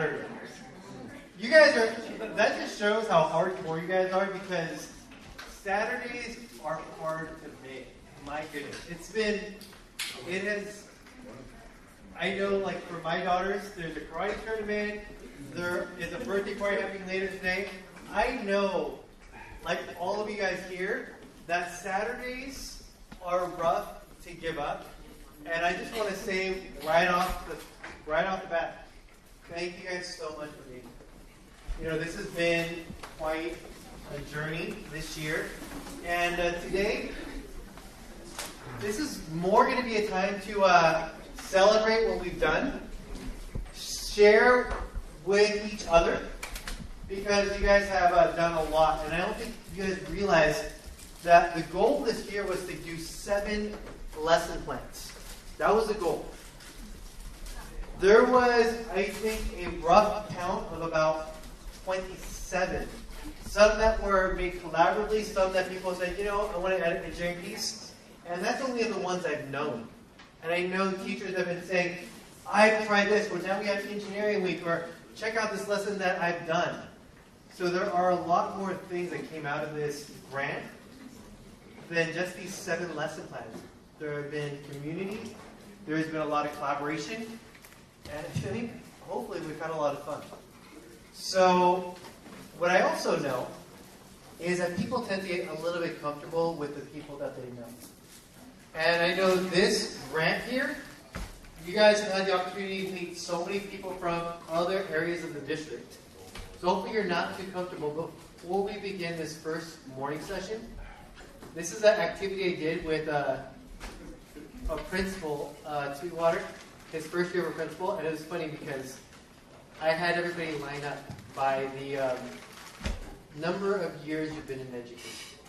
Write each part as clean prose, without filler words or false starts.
Saturday. You guys are, that just shows how hardcore you guys are, because Saturdays are hard to make. My goodness. I know, like, for my daughters, there's a karate tournament, there is a birthday party happening later today. I know, like all of you guys here, that Saturdays are rough to give up. And I just want to say right off the bat, thank you guys so much for being here. You know, this has been quite a journey this year. And today, this is more going to be a time to celebrate what we've done, share with each other, because you guys have done a lot. And I don't think you guys realize that the goal this year was to do 7 lesson plans. That was the goal. There was, I think, a rough count of about 27. Some that were made collaboratively, some that people said, you know, I want to add an engineering piece. And that's only the ones I've known. And I know teachers have been saying, I've tried this, or now we have engineering week, or check out this lesson that I've done. So there are a lot more things that came out of this grant than just these 7 lesson plans. There have been community, there's been a lot of collaboration, and I think hopefully we've had a lot of fun. So what I also know is that people tend to get a little bit comfortable with the people that they know. And I know this grant here, you guys have had the opportunity to meet so many people from other areas of the district. So hopefully you're not too comfortable. Before we begin this first morning session, this is an activity I did with a principal, Sweetwater, his first year of a principal, and it was funny because I had everybody line up by the number of years you've been in education.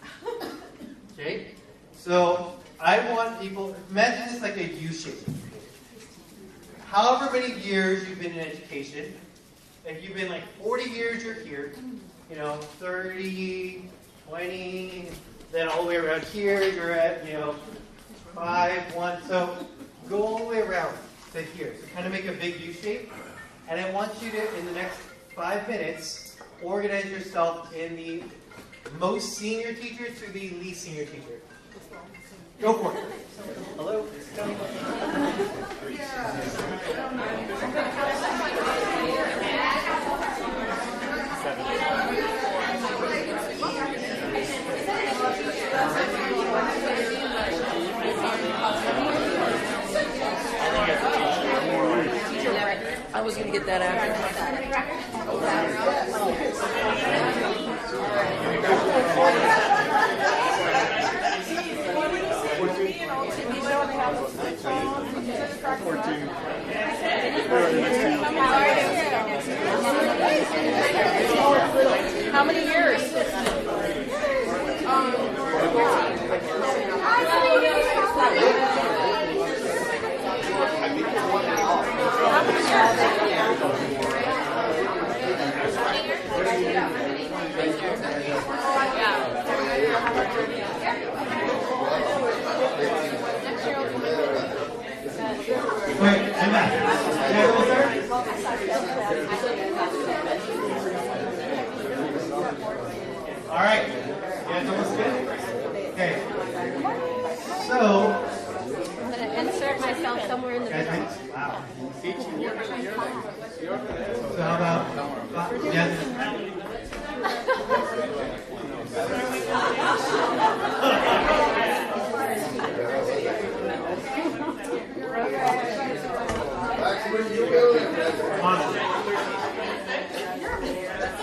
Okay? So I want people, imagine this like a U shape. However many years you've been in education, if you've been like 40 years, you're here, 30, 20, then all the way around here, you're at, 5, 1. So go all the way around to here. So kind of make a big U shape. And I want you to, in the next 5 minutes, organize yourself in the most senior teacher to the least senior teacher. Go for it. Hello? I was going to get that after. How many years? Wait, I'm back. All right. You guys almost good? Okay. So, I'm going to insert myself somewhere in the middle. wow. So how about, yes.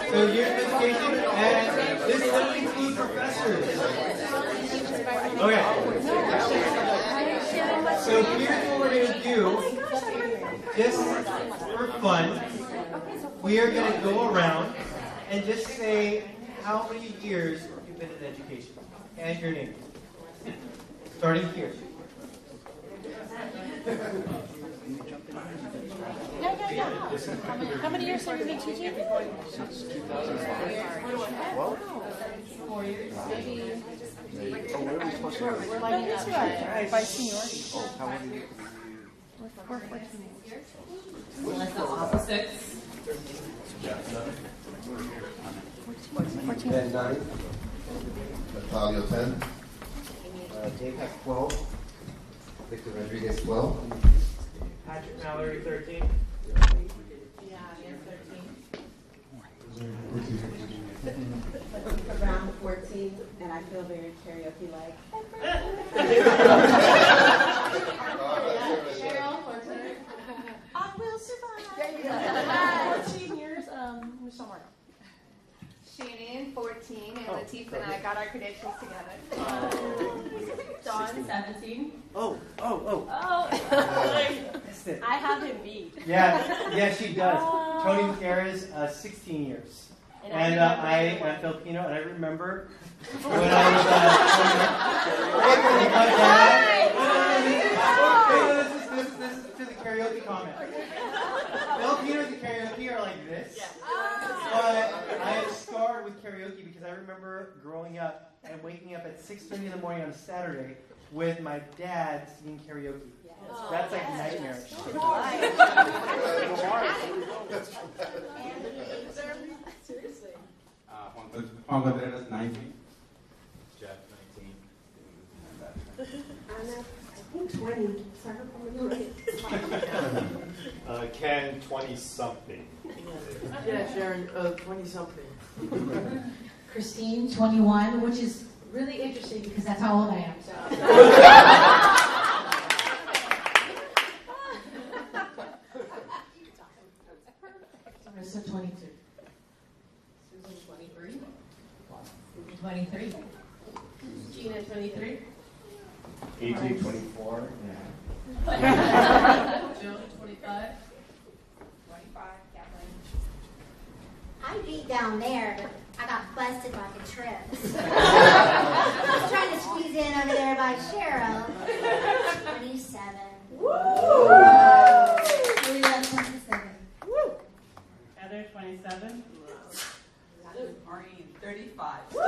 So you're in education, and this doesn't include professors. Okay. So here's what we're going to do. Just for fun, we are going to go around and just say how many years you've been in education and your name. Starting here. How many years have you been teaching? Since 2012. 4 years. Maybe. Oh, what are we supposed to do? We're lining up by seniority. Oh, how many? We're 14 years. Like the opposites. Ben 9. Natalia 10. Dapac 12. Victor Rodriguez 12. Patrick Mallory 13. Around 14, and I feel very karaoke-like. Cheryl, 14. I will survive. 14 years, Michelle Martin. Shannon, 14, and Latif and I got our credentials together. Dawn, 17. Oh. I have him beat. Yeah, she does. Tony Gutierrez, 16 years. And I am Filipino, and I remember when I was with my dad. This is to the karaoke comment. Filipinos in karaoke are like this. But I am scarred with karaoke because I remember growing up and waking up at 6:30 in the morning on a Saturday with my dad singing karaoke. That's like nightmarish. Seriously. Juan Contreras, 19. Jeff, 19. Anna, I think 20. Sorry, I'm Ken, 20-something. Yeah, Sharon, 20-something. Christine, 21, which is really interesting because that's how old I am. So. Marissa, 22. Susan, 23. 23. Gina, 23. AJ 24. Joan, 25. 25, Kathleen. I beat down there, but I got busted like a trip. I was trying to squeeze in over there by Cheryl. 27. Woo! Really love 27. Woo! Heather, 27. Maureen, 35. These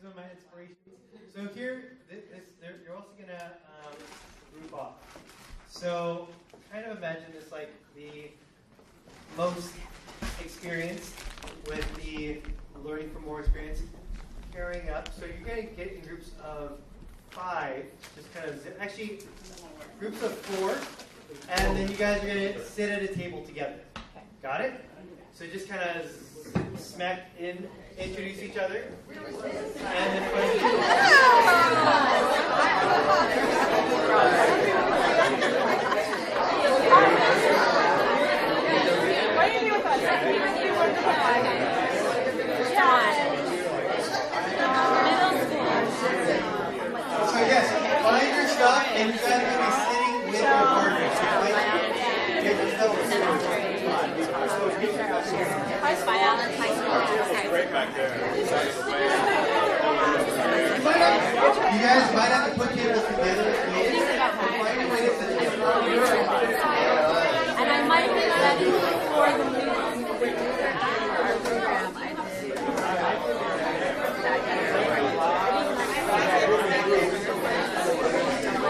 are my inspirations. So here, you're also going to group off. So kind of imagine this like the most experienced with the learning from more experience pairing up. So you're going to get in groups of 5, just kind of actually groups of 4, and then you guys are going to sit at a table together. Got it? So just kind of introduce each other, and then What do you do with us? So yes, find your stuff, and you guys are going to be sitting with your partners. Get your stuff. Right back there. You guys might have to put tables together. And I might be ready for the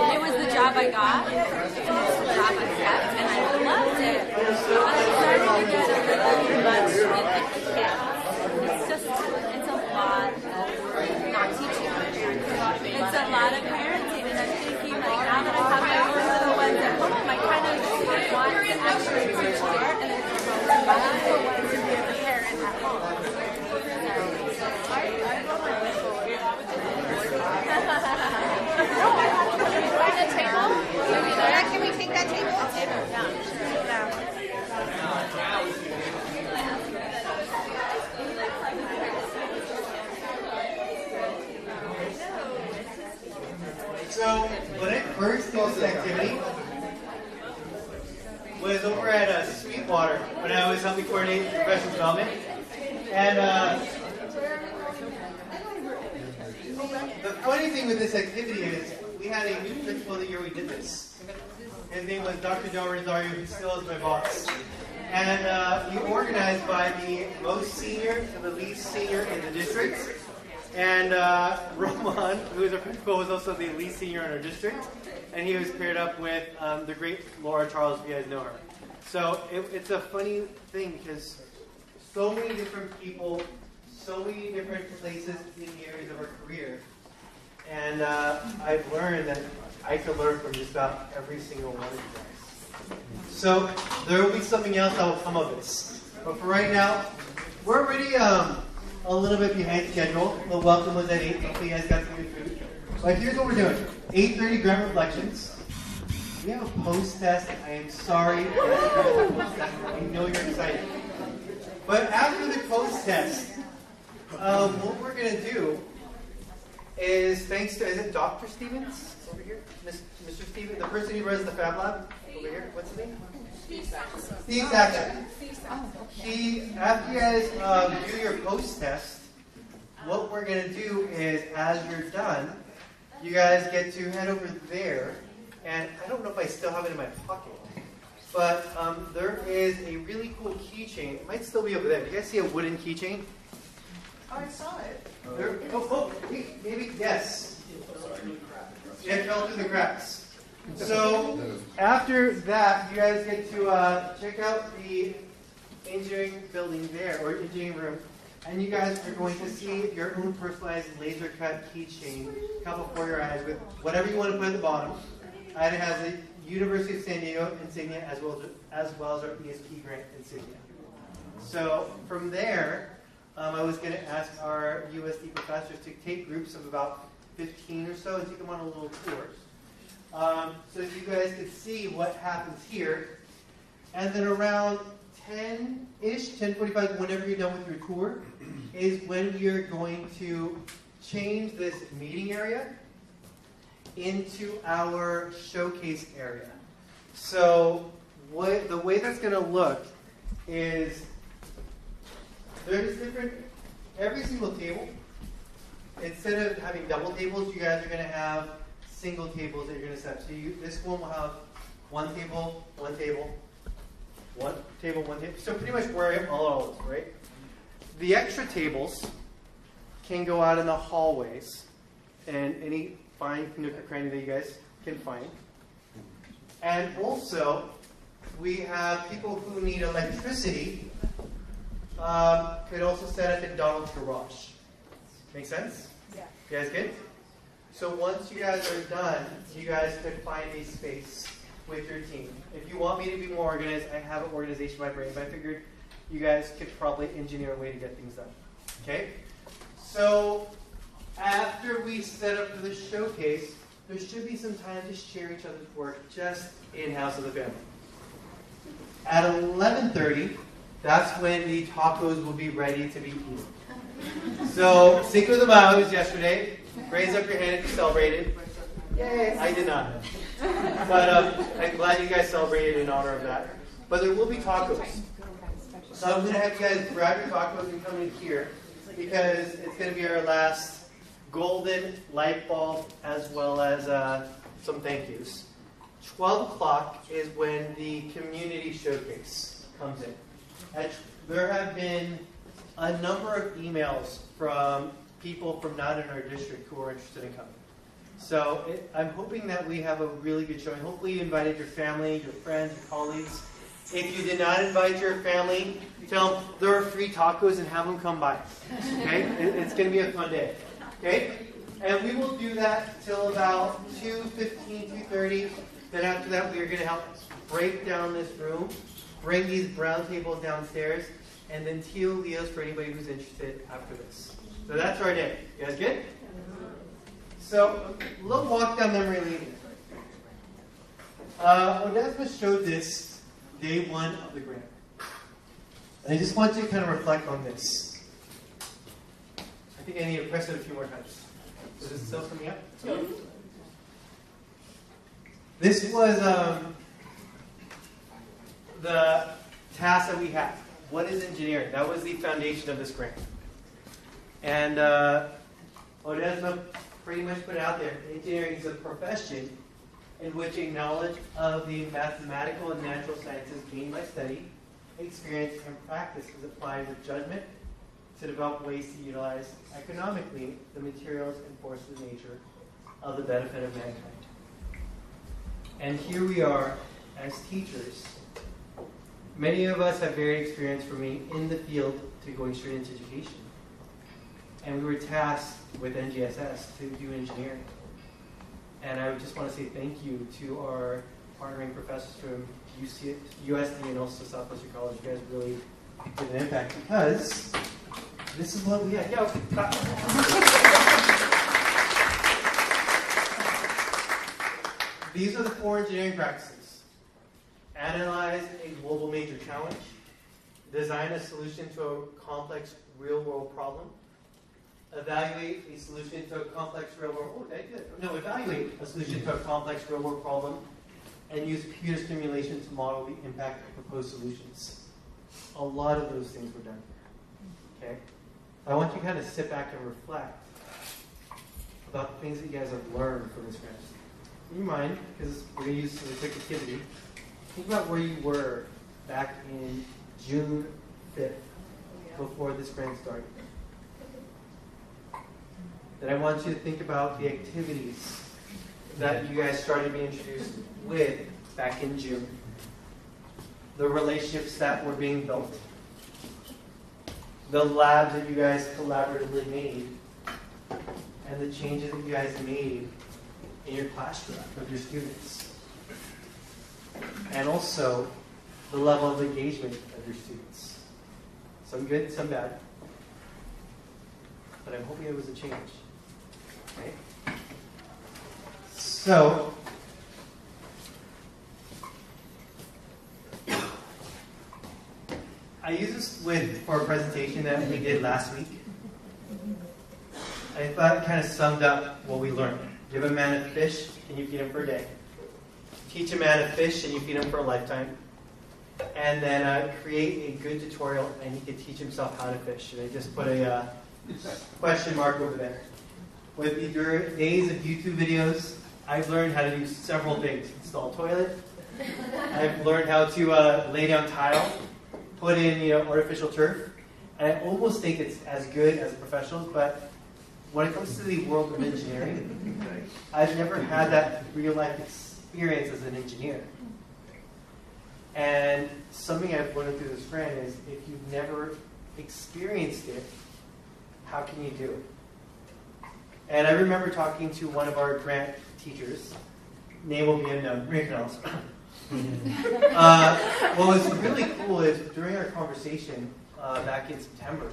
It was the job I got. It was the job I kept, and I loved it. But I'm starting to get a little much in the camp. It's a lot of not teaching my parents. It's a lot of parenting, and I'm thinking, like, now that I have my own little ones at home, I kind of want to actually teach there, and then I also want to be a parent at home. Can we take that table? So when I first did this activity was over at Sweetwater when I was helping coordinate professional development, and the funny thing with this activity is we had a new principal the year we did this. His name was Dr. Del Rosario, who still is my boss. And he organized by the most senior to the least senior in the district. And Roman, who is also the lead senior in our district, and he was paired up with the great Laura Charles, if you guys know her. So it's a funny thing because so many different people, so many different places in the areas of our career. And I've learned that I could learn from just about every single one of you guys. So there will be something else that will come of this. But for right now, we're already a little bit behind schedule. The welcome was at 8. Hopefully you guys got some good food. But here's what we're doing. 8:30 grant reflections. We have a post test. I am sorry. I know you're excited. But after the post test, what we're going to do is, thanks to, is it Dr. Stevens over here? Mr. Stevens, the person who runs the Fab Lab over here. What's his name? Steve Saxon. After you guys do your post test, what we're going to do is, as you're done, you guys get to head over there. And I don't know if I still have it in my pocket, but there is a really cool keychain. It might still be over there. Do you guys see a wooden keychain? Oh, I saw it. Maybe, yes. It fell through the cracks. So after that, you guys get to check out the engineering building there, or engineering room, and you guys are going to see your own personalized laser cut keychain come before your eyes with whatever you want to put at the bottom. And it has a University of San Diego insignia as well as our ESP grant insignia. So from there, I was going to ask our USD professors to take groups of about 15 or so and take them on a little tour. So you guys could see what happens here. And then around 10-ish, 10:45, whenever you're done with your tour, is when you're going to change this meeting area into our showcase area. So the way that's going to look is there's every single table, instead of having double tables, you guys are going to have single tables that you're going to set. So this one will have one table, one table, one table, one table. So pretty much where all is, right? The extra tables can go out in the hallways and any fine nook or cranny that you guys can find. And also, we have people who need electricity could also set up in Donald's garage. Make sense? Yeah. You guys good? So once you guys are done, you guys could find a space with your team. If you want me to be more organized, I have an organization in my brain, but I figured you guys could probably engineer a way to get things done. Okay? So after we set up for the showcase, there should be some time to share each other's work just in-house with the family. At 11:30, that's when the tacos will be ready to be eaten. So, Cinco de Mayo was yesterday. Raise up your hand if you celebrated. Yay! I did not. But I'm glad you guys celebrated in honor of that. But there will be tacos. So I'm going to have you guys grab your tacos and come in here because it's going to be our last golden light bulb as well as some thank yous. 12 o'clock is when the community showcase comes in. There have been a number of emails from people from not in our district who are interested in coming. So I'm hoping that we have a really good showing. Hopefully you invited your family, your friends, your colleagues. If you did not invite your family, tell them there are free tacos and have them come by. Okay? It's going to be a fun day. Okay? And we will do that till about 2:15, 2:30. Then after that, we are going to help break down this room, bring these brown tables downstairs, and then teal Leos for anybody who's interested after this. So that's our day. You guys good? So, a little walk down memory lane. Odesma showed this day one of the grant. And I just want you to kind of reflect on this. I think I need to press it a few more times. Is this still coming up? This was the task that we had. What is engineering? That was the foundation of this grant. And Odesma pretty much put it out there. Engineering is a profession in which a knowledge of the mathematical and natural sciences gained by study, experience, and practice is applied with judgment, to develop ways to utilize economically the materials and forces of nature of the benefit of mankind. And here we are as teachers. Many of us have varied experience from being in the field to going straight into education. And we were tasked with NGSS to do engineering. And I would just want to say thank you to our partnering professors from USD and also Southwestern College. You guys really did an impact because this is what we had. Yo, these are the 4 engineering practices. Analyze a global major challenge. Design a solution to a complex real-world problem. Evaluate a solution to a complex real-world. Evaluate a solution to a complex real-world problem, and use computer simulation to model the impact of proposed solutions. A lot of those things were done. Okay, I want you to kind of sit back and reflect about the things that you guys have learned from this grant. In your mind, because we're going to use some quick activity. Think about where you were back in June 5th, before this grant started. Then I want you to think about the activities that you guys started being introduced with back in June. The relationships that were being built. The labs that you guys collaboratively made. And the changes that you guys made in your classroom with your students. And also the level of engagement of your students. Some good, some bad. But I'm hoping it was a change. Okay? So, I use this for a presentation that we did last week. I thought it kind of summed up what we learned. Give a man a fish and you feed him for a day. Teach a man a fish and you feed him for a lifetime. And then create a good tutorial and he can teach himself how to fish. And I just put a question mark over there. With the days of YouTube videos, I've learned how to do several things. Install a toilet. I've learned how to lay down tile, put in artificial turf. And I almost think it's as good as a professional, but when it comes to the world of engineering, I've never had that real-life experience as an engineer. And something I've learned through this grant is if you've never experienced it, how can you do it? And I remember talking to one of our grant teachers, name will be unknown, Ricknells. What was really cool is during our conversation back in September,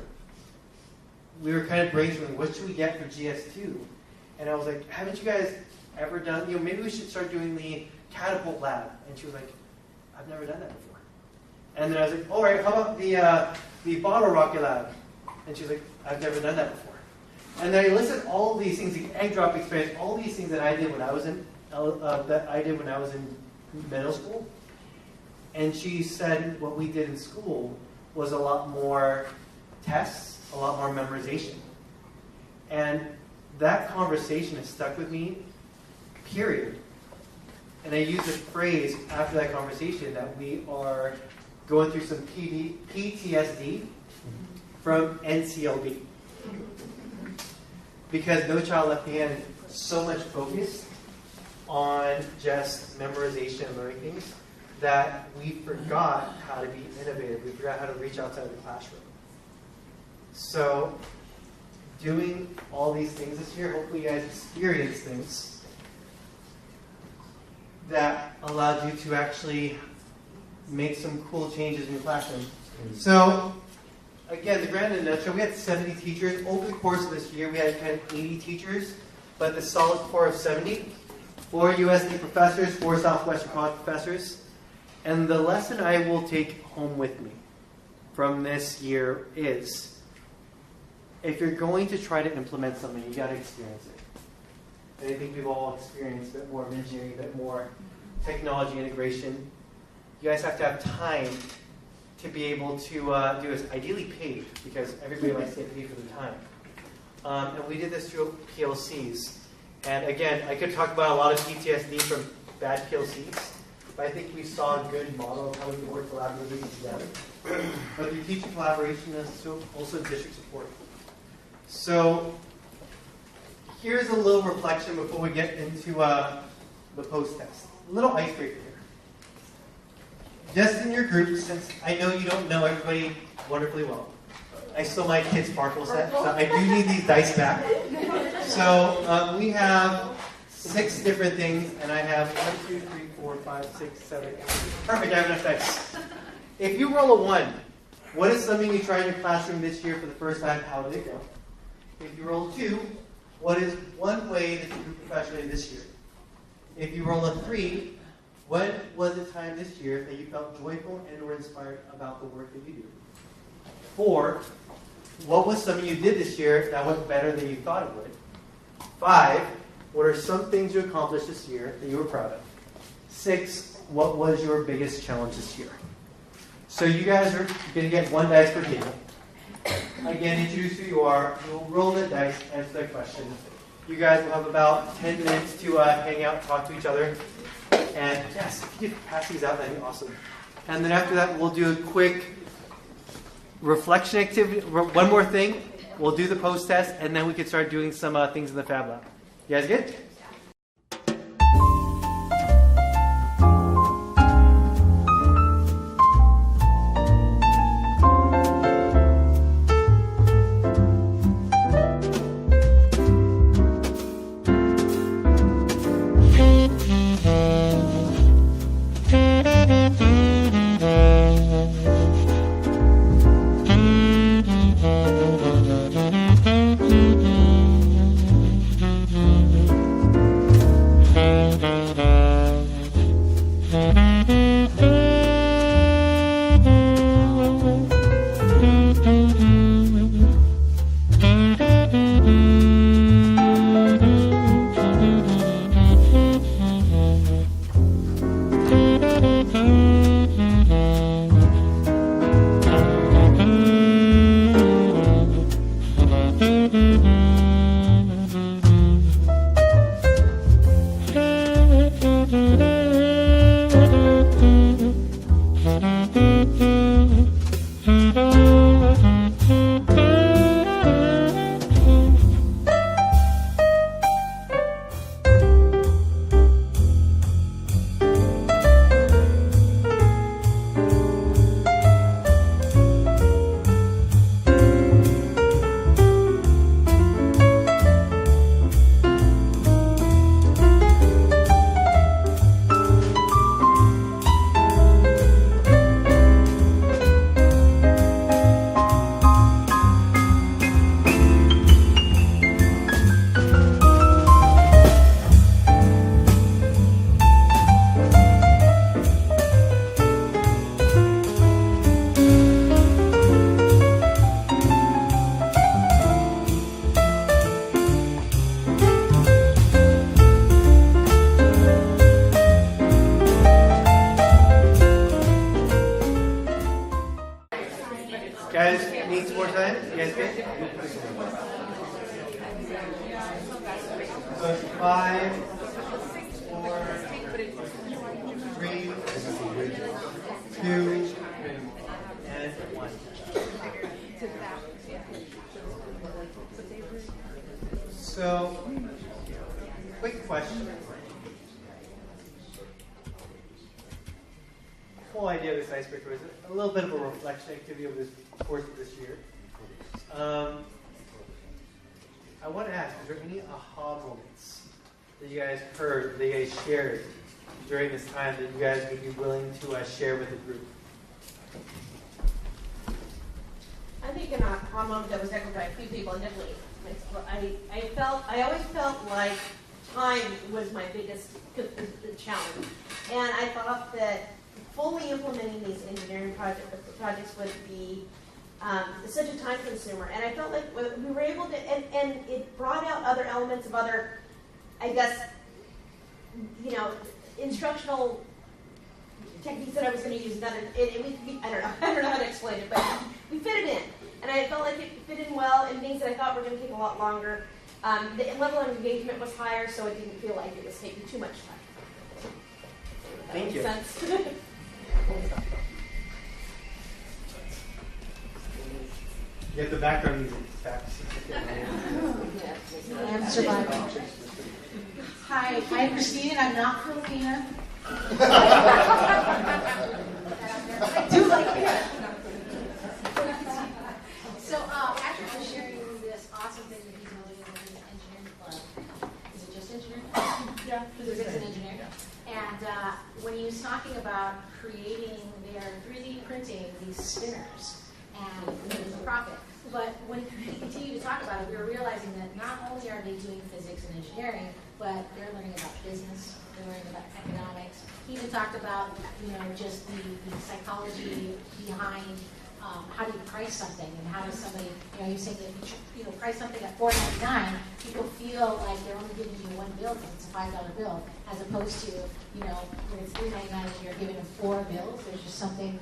we were kind of brainstorming, what should we get for GS2? And I was like, haven't you guys ever done, maybe we should start doing the catapult lab. And she was like, I've never done that before. And then I was like, all right, how about the bottle rocket lab? And she was like, I've never done that before. And then I listed all of these things, the egg drop experience, all these things that I did when I was in middle school. And she said what we did in school was a lot more tests, a lot more memorization. And that conversation has stuck with me, period. And I used a phrase after that conversation that we are going through some PTSD from NCLB. Because No Child Left Behind is so much focused on just memorization and learning things that we forgot how to be innovative. We forgot how to reach outside the classroom. So, doing all these things this year, hopefully you guys experience things that allowed you to actually make some cool changes in your classroom. So, again, the grant in a nutshell, we had 70 teachers. Over the course of this year, we had kind of 80 teachers, but the solid core of 70. 4 USD professors, 4 Southwestern College professors. And the lesson I will take home with me from this year is, if you're going to try to implement something, you got to experience it. And I think we've all experienced a bit more of engineering, a bit more technology integration. You guys have to have time to be able to do this, ideally paid, because everybody likes to get paid for their time. And we did this through PLCs. And again, I could talk about a lot of PTSD from bad PLCs, but I think we saw a good model of how we can work collaboratively together. But through teacher collaboration, there's also district support. So here's a little reflection before we get into the post-test. A little icebreaker here. Just in your group, since I know you don't know everybody wonderfully well, I stole my kid's Sparkle set, so I do need these dice back. So we have 6 different things, and I have 1, 2, 3, 4, 5, 6, 7, 8. Perfect, I have enough dice. If you roll a 1, what is something you tried in your classroom this year for the first time? How did it go? If you roll 2, what is one way that you grew professionally this year? If you roll a 3, when was the time this year that you felt joyful and or inspired about the work that you do? 4, what was something you did this year that went better than you thought it would? 5, what are some things you accomplished this year that you were proud of? 6, what was your biggest challenge this year? So you guys are going to get 1 dice per table. Again, introduce who you are. You'll roll the dice, answer the question. You guys will have about 10 minutes to hang out, talk to each other. And yes, if you could pass these out, that'd be awesome. And then after that, we'll do a quick reflection activity. One more thing. We'll do the post-test, and then we can start doing some things in the Fab Lab. You guys good? Guys, need some more time? You guys good? So 5, 4, 3, 2, and 1. So, quick question. The whole idea of this icebreaker was a little bit of a reflection activity over this course of this year. I want to ask, is there any aha moments that you guys heard, that you guys shared during this time that you guys would be willing to share with the group? I think an aha moment that was echoed by a few people, and definitely I always felt like time was my biggest challenge, and I thought that fully implementing these engineering projects would be such a time consumer, and I felt like we were able to, and it brought out other elements of other, I guess, instructional techniques that I was going to use. I don't know how to explain it, but we fit it in, and I felt like it fit in well, and things that I thought were going to take a lot longer. The level of engagement was higher, so it didn't feel like it was taking too much time. Thank you. Makes sense. You have the background music back. I'm surviving. Hi, I'm Christine, and I'm not Filipina. I do like it. So, Patrick was sharing this awesome thing that he's building in his engineering club. Is it just engineering? Yeah. Physics and engineering. And when he was talking about creating, they are 3D printing these spinners and making a profit. But when we continue to talk about it, we were realizing that not only are they doing physics and engineering, but they're learning about business, they're learning about economics. He even talked about, just the psychology behind how do you price something, and how does somebody, you're saying that if you price something at $4.99, people feel like they're only giving you one bill because it's a $5 bill, as opposed to, when it's $3.99 and you're giving them 4 bills. There's just something,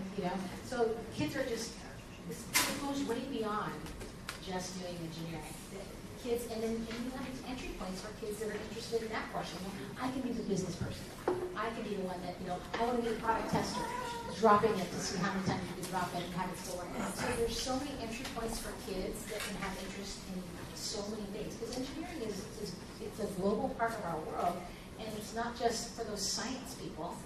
So kids are just, this goes way beyond just doing engineering. Kids, and then you have these entry points for kids that are interested in that portion. I can be the business person. I can be the one that, I want to be a product tester, dropping it to see how many times you can drop it and have it still work. So there's so many entry points for kids that can have interest in so many things. Because engineering it's a global part of our world, and it's not just for those science people,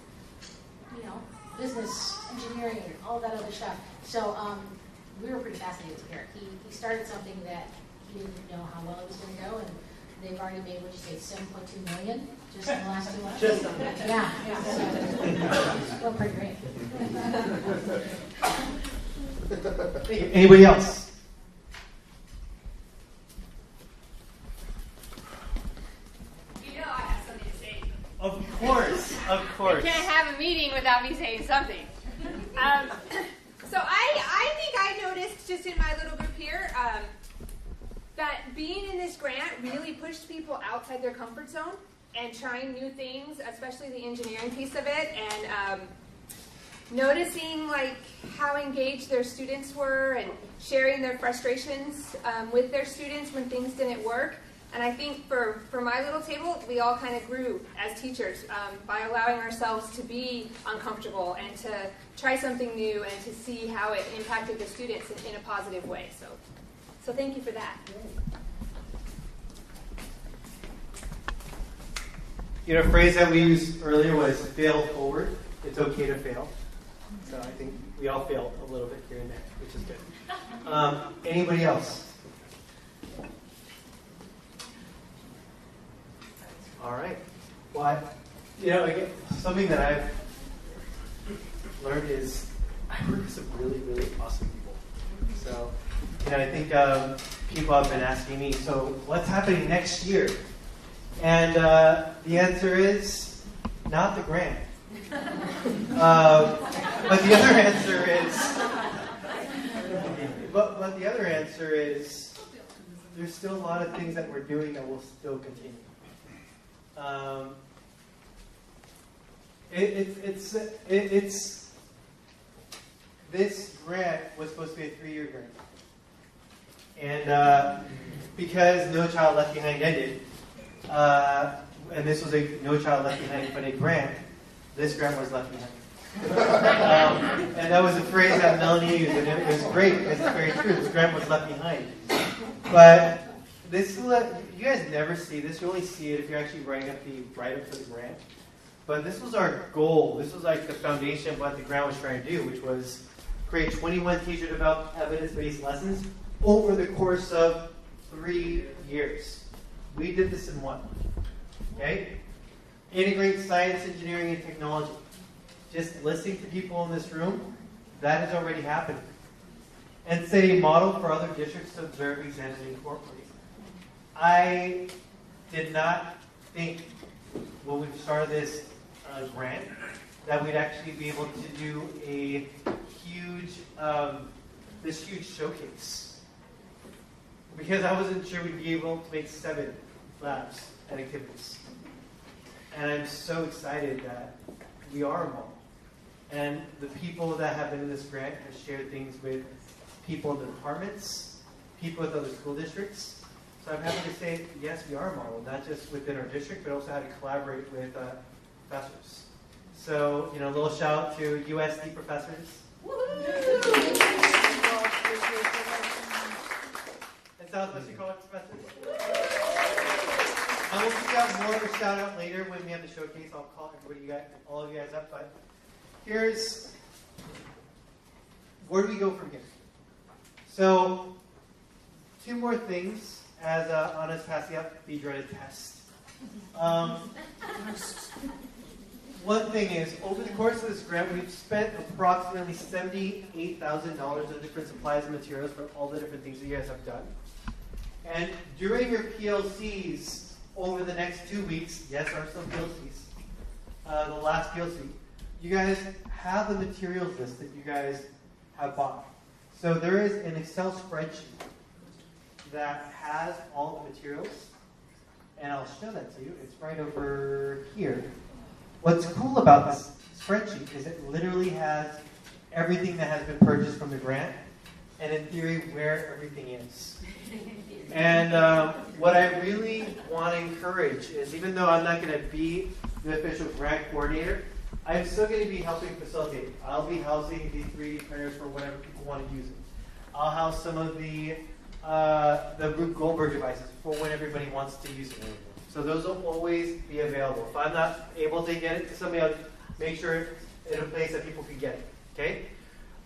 business, engineering, all that other stuff. So we were pretty fascinated to hear it. He started something that he didn't know how well it was going to go, and they've already made, what'd you say, $7.2 million just in the last 2 months? Just on that. Yeah. So, well, pretty great. Thank you. Anybody else? I have something to say. Of course. You can't have a meeting without me saying something. So I think I noticed just in my little group here that being in this grant really pushed people outside their comfort zone and trying new things, especially the engineering piece of it, and noticing how engaged their students were and sharing their frustrations with their students when things didn't work. And I think for my little table, we all kind of grew as teachers by allowing ourselves to be uncomfortable and to try something new and to see how it impacted the students in a positive way. So thank you for that. A phrase that we used earlier was fail forward. It's okay to fail. So I think we all failed a little bit here and there, which is good. Anybody else? All right. Well, again, something that I've learned is I work with some really, really awesome people. So, I think people have been asking me, so what's happening next year? And the answer is not the grant. But the other answer is, there's still a lot of things that we're doing that will still continue. This grant was supposed to be a 3-year grant, and because No Child Left Behind ended, and this was a No Child Left Behind funded grant, this grant was left behind. And that was a phrase that Melanie used, and it was great because it's very true. This grant was left behind. But this, you guys never see this. You only see it if you're actually writing up the write-up for the grant. But this was our goal. This was the foundation of what the grant was trying to do, which was create 21 teacher-developed evidence-based lessons over the course of 3 years. We did this in 1. Okay? Integrate science, engineering, and technology. Just listening to people in this room, that is already happening. And set a model for other districts to observe, examine, and incorporate. I did not think when we started this grant that we'd actually be able to do a huge, this huge showcase. Because I wasn't sure we'd be able to make 7 labs and activities. And I'm so excited that we are a model. And the people that have been in this grant have shared things with people in the departments, people with other school districts. So I'm happy to say, yes, we are a model, not just within our district, but also how to collaborate with professors. So, a little shout out to USD professors. And Southwestern College professors. I will give out more of a shout out later when we have the showcase. I'll call all of you guys up. But where do we go from here? So, 2 more things as Anna's passing out the dreaded test. One thing is, over the course of this grant, we've spent approximately $78,000 on different supplies and materials for all the different things that you guys have done. And during your PLCs over the next 2 weeks, yes, there are still PLCs, the last PLC, you guys have the materials list that you guys have bought. So there is an Excel spreadsheet that has all the materials, and I'll show that to you. It's right over here. What's cool about this spreadsheet is it literally has everything that has been purchased from the grant, and in theory, where everything is. And what I really want to encourage is, even though I'm not going to be the official grant coordinator, I'm still going to be helping facilitate. I'll be housing the 3D printers for whatever people want to use it. I'll house some of the Rube Goldberg devices for when everybody wants to use it. So those will always be available. If I'm not able to get it to somebody, I'll make sure it's in a place that people can get it. Okay?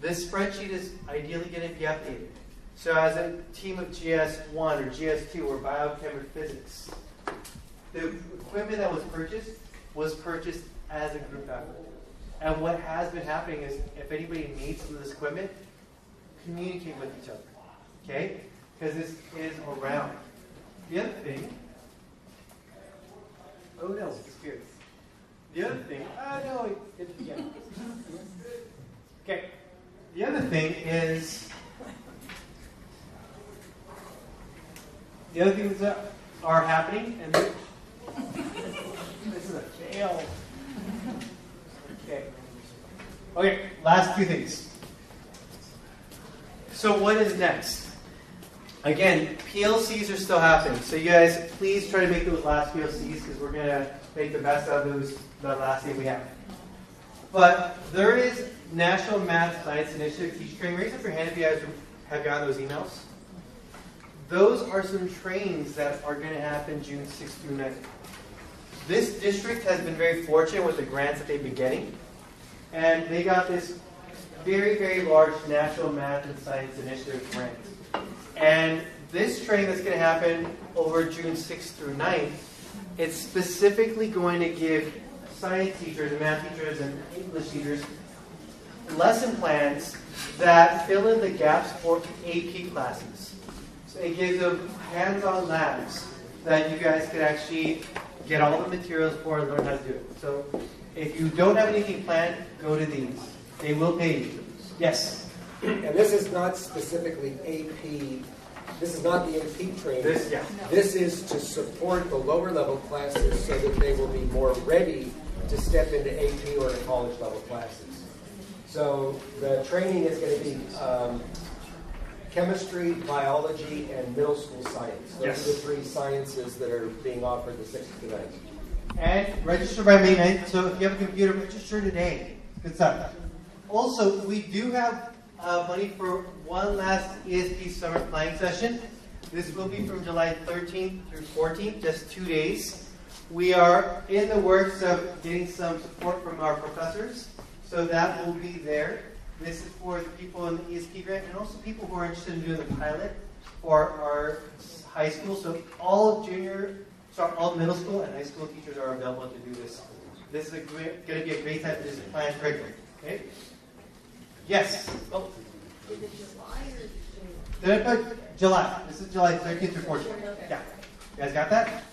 This spreadsheet is ideally going to be updated. So as a team of GS1 or GS2 or biochem or physics, the equipment that was purchased as a group effort. And what has been happening is, if anybody needs some of this equipment, communicate with each other. Okay? Because this is around. The other thing, oh no, it's good. The other thing, no, it's again. Okay. The other thing is, the other things that are happening, and this is a fail. Okay, last 2 things. So what is next? Again, PLCs are still happening. So you guys, please try to make those last PLCs because we're going to make the best out of the last thing we have. But there is National Math Science Initiative Teacher Training. Raise up your hand if you guys have gotten those emails. Those are some trainings that are going to happen June 6th through 9th. This district has been very fortunate with the grants that they've been getting. And they got this very, very large National Math and Science Initiative grant. And this training that's going to happen over June 6th through 9th, it's specifically going to give science teachers and math teachers and English teachers lesson plans that fill in the gaps for AP classes. So it gives them hands-on labs that you guys can actually get all the materials for and learn how to do it. So if you don't have anything planned, go to these. They will pay you. Yes? And this is not specifically AP. This is not the AP training. This is to support the lower level classes so that they will be more ready to step into AP or to college level classes. So the training is going to be chemistry, biology, and middle school science. Those are the 3 sciences that are being offered the 6th to 9th. And register by May 9th. So if you have a computer, register today. Good stuff. Also, we do have money for one last ESP summer planning session. This will be from July 13th through 14th, just 2 days. We are in the works of getting some support from our professors, so that will be there. This is for the people in the ESP grant and also people who are interested in doing the pilot for our high school. So all middle school and high school teachers are available to do this. This is going to be a great time to just plan curriculum. Okay? Yes. Oh. Did I put July? This is July 13th through 14th. Yeah. You guys got that?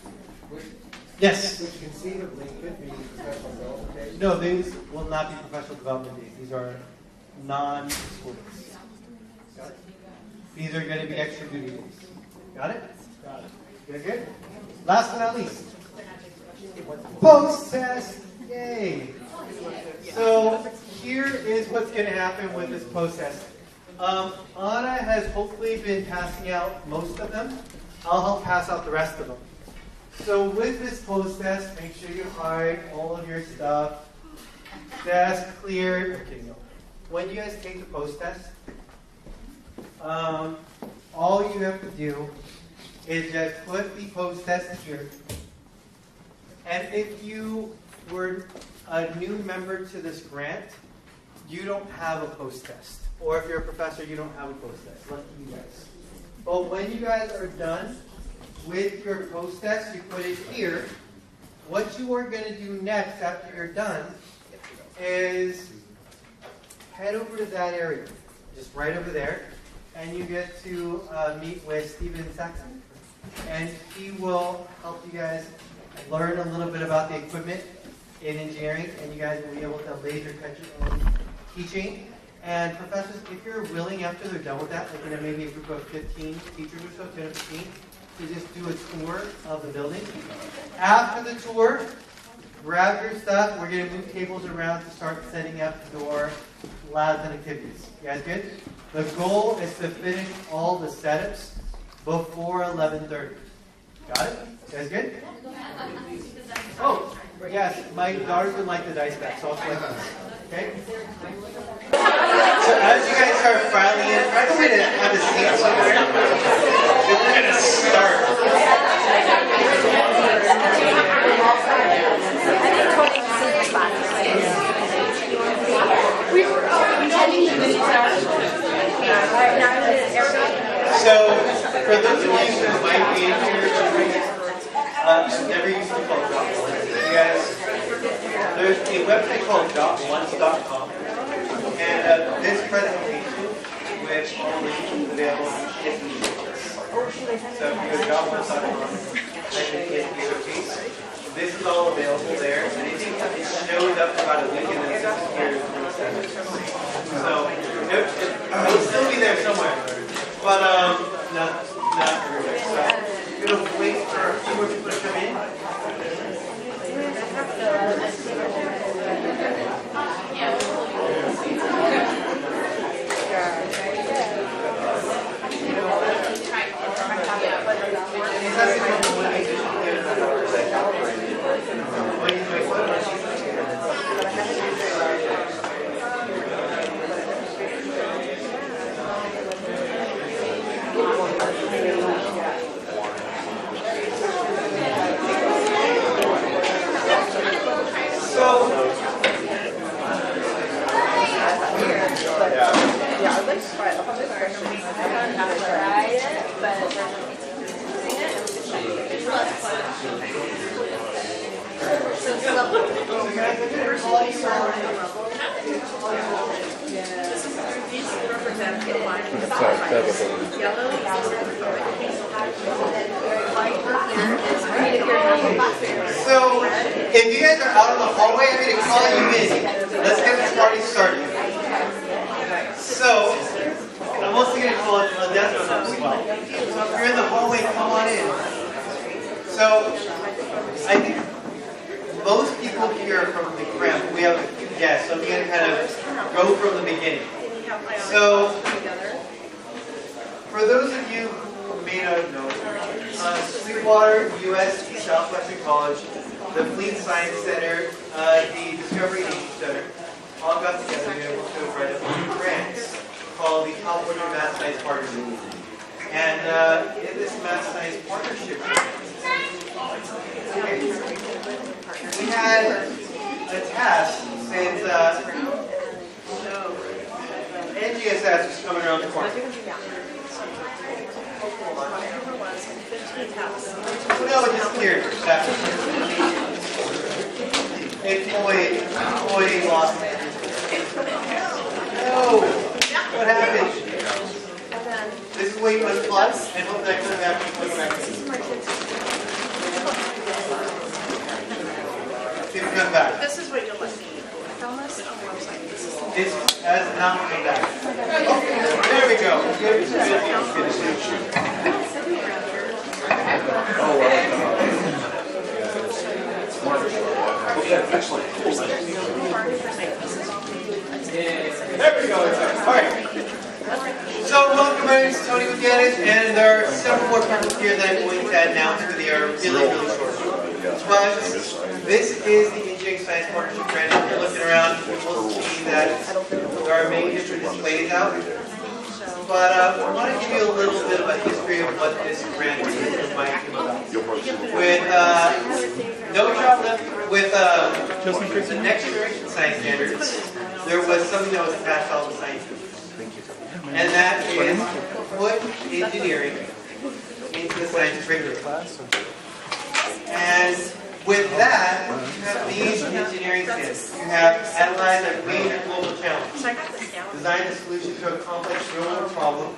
Yes. Which conceivably could be professional development days. No, these will not be professional development days. These are non-school days. Got it? These are going to be extra duty days. Got it? Got it. Good? Last but not least, post-test. Yay. So here is what's going to happen with this post-test. Anna has hopefully been passing out most of them. I'll help pass out the rest of them. So with this post-test, make sure you hide all of your stuff Desk cleared. Okay, no. When you guys take the post test, all you have to do is just put the post test here. And if you were a new member to this grant, you don't have a post test. Or if you're a professor, you don't have a post test. Lucky you guys. But when you guys are done with your post test, you put it here. What you are going to do next after you're done is head over to that area, just right over there, and you get to meet with Stephen Saxon, and he will help you guys learn a little bit about the equipment in engineering, and you guys will be able to laser cut your own teaching. And professors, if you're willing after they're done with that, like in maybe a group of 15 teachers or so, 10 or 15, to just do a tour of the building. After the tour, grab your stuff. We're going to move tables around to start setting up your labs and activities. You guys good? The goal is to finish all the setups before 11:30. Got it? You guys good? Oh, yes. My daughters would like the dice back, so I'll select them. Okay? So as you guys start filing in, try to have a seat somewhere. Then we're going to start. So, for those of you who might be in here, never used to call .1. You guys, there's a website called .1s.com, and this presentation with all links is available in showcase. So if you go to .1s.com, type in ESP showcase. This is all available there, and it shows up about a week and then disappears. So it'll still be there somewhere, but not everywhere. So I'm gonna wait for a few more people to come in. So, if you guys are out in the hallway, I'm going to call you in. Let's get this party started. So, I'm also going to call it a death note as well. So, if you're in the hallway, come on in. So, I think most people here are from the grant. We have a few guests, so I'm going to kind of go from the beginning. So, for those of you who may not know, Sweetwater, USD, Southwestern College, the Fleet Science Center, the Discovery Nature Center, all got together to be able to write a few grants called the California Math Science Partnership. And in this Math Science Partnership, we had a task since NGSS was coming around the corner. No, just here. Employee lost. No. What happened? This is wait one plus, and hope that comes back. See if it comes back. This is what you'll let me This has not come back. Oh, there we go. There we go. All right. So welcome, my name is Tony Gutierrez, and there are several more people here that I'm going to announce, but they are really, really short. But this is the engineering Science Partnership Grant. If you're looking around, you will see that there are many different displays out. But I want to give you a little bit of a history of what this grant is and why it came about. With No Child Left, with the Next Generation Science Standards, there was something that was attached to all the science teachers. And that is put engineering into the science curriculum. And with that, you have these engineering standards. You have analyze a major global challenge, design a solution to a complex real-world problem,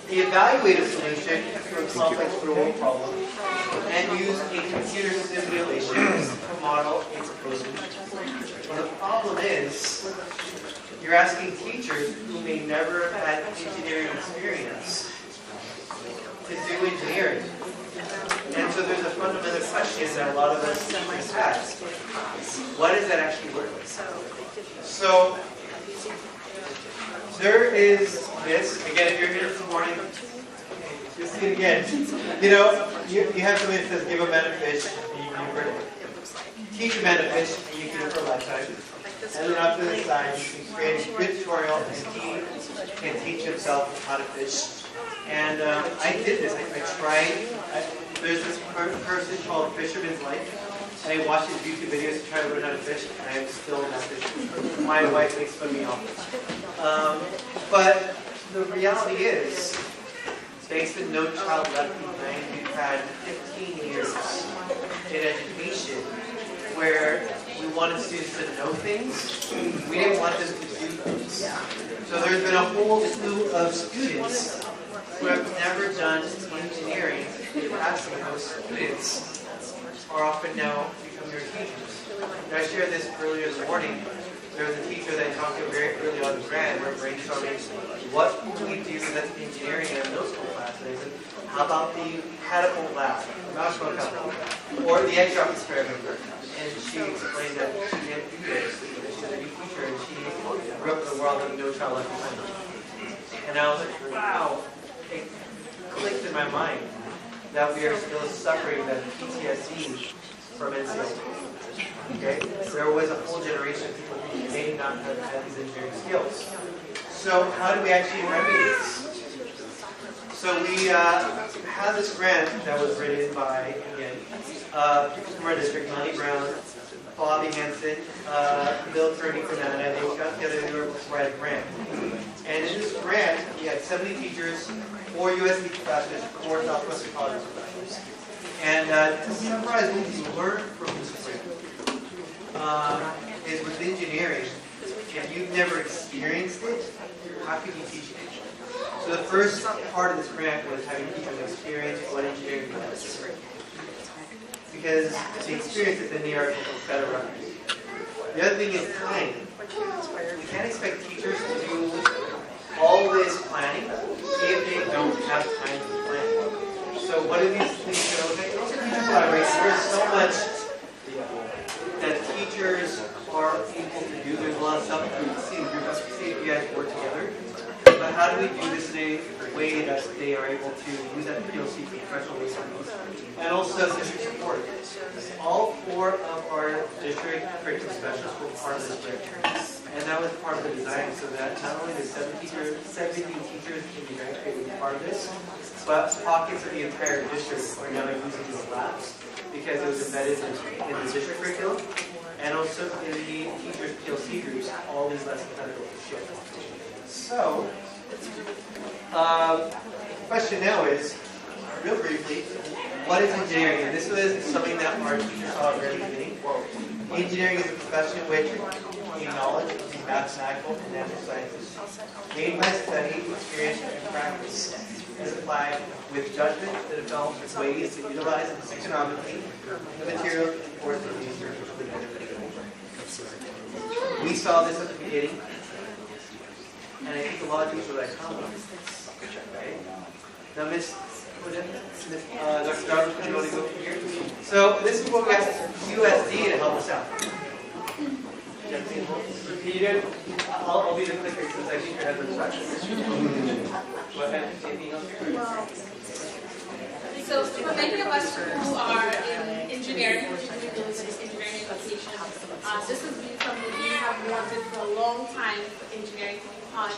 evaluate a solution to a complex real-world problem, and use a computer simulation to model a proposed solution. The problem is, you're asking teachers who may never have had engineering experience to do engineering. And so there's a fundamental question that a lot of us teachers ask. What does that actually look like? So there is this, again, if you're here this morning, you'll see it again. You know, you have something that says give a man a fish, and you can for teach a man a fish, and you can for a lifetime. And then off to the side, you can create a good tutorial, and he can teach himself how to fish. And I did this. I tried. There's this person called Fisherman's Life, and I watched his YouTube videos to try to learn how to fish, and I am still not fishing. My wife makes fun of me often. But the reality is, thanks to No Child Left Behind, we've had 15 years in education where we wanted students to know things. We didn't want them to do things. So there's been a whole slew of students who have never done engineering. Perhaps those students are often now become your teachers. And I shared this earlier this morning. There was a teacher that I talked to very early on in the grant. We're brainstorming what can we do that's engineering in a middle school class. And I said, how about the catapult lab, or the egg drop experiment? And she explained that she didn't do this. She's a new teacher, and she grew up in the world of No Child Left Behind. And I was like, wow. It clicked in my mind that we are still suffering that PTSD from NCO. Okay? There was a whole generation of people who may not have had these engineering skills. So how do we actually remedy this? So we had this grant that was written by, again, people from our district, Melanie Brown, Bobby Hansen, Bill Kearney from that, and they got together and they were to write a grant. And in this grant, we had 70 teachers, 4 USD professors, 4 Southwestern College professors. And to summarize what we learned from this grant is with engineering, if you've never experienced it, how can you teach it? So the first part of this grant was having people experience what engineering was. Because if they experience it, then they are better runners. The other thing is time. We can't expect teachers to do all this planning if they don't have time to plan. So what are these things that look like? There's so much that teachers are able to do. There's a lot of stuff that we see if you guys work together. But how do we do this in a way that they are able to use that PLC for professional resources? And also district support. All 4 of our district curriculum specialists were part of this grant. And that was part of the design, so that not only the 17 teachers in the grant could be part of this, but pockets of the entire district are now using these labs because it was embedded in the district curriculum, and also in the teachers' PLC groups, all these lessons had to go to ship. So, question now is, real briefly, what is engineering? And this was something that our teachers saw at the very beginning. Engineering is a profession which gain knowledge in mathematical and natural sciences, gained by study, experience, and practice, is applied with judgment to develop ways to utilize economically the materials and forces of nature. We saw this at the beginning, and I think a lot of teachers were like, "How about this?" Right? Now, Miss Dr. Jarvis, do you want to go from here? So this is what we asked USD to help us out. Repeated. I'll be the clicker since I think your head was Go ahead. Anything else? So for many of us who are in engineering, particularly those in engineering education. This has been something we have wanted for a long time for engineering to be part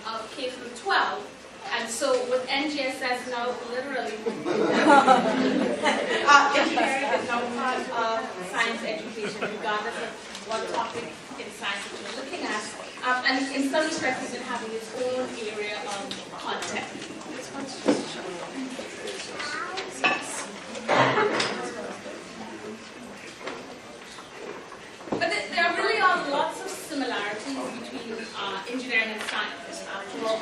of K through 12. And so with NGSS now, literally, engineering is now part of science education, regardless of what topic in science that you're looking at. And in some respects, it's been having its own area of content. But there really are lots of similarities between engineering and science. After all,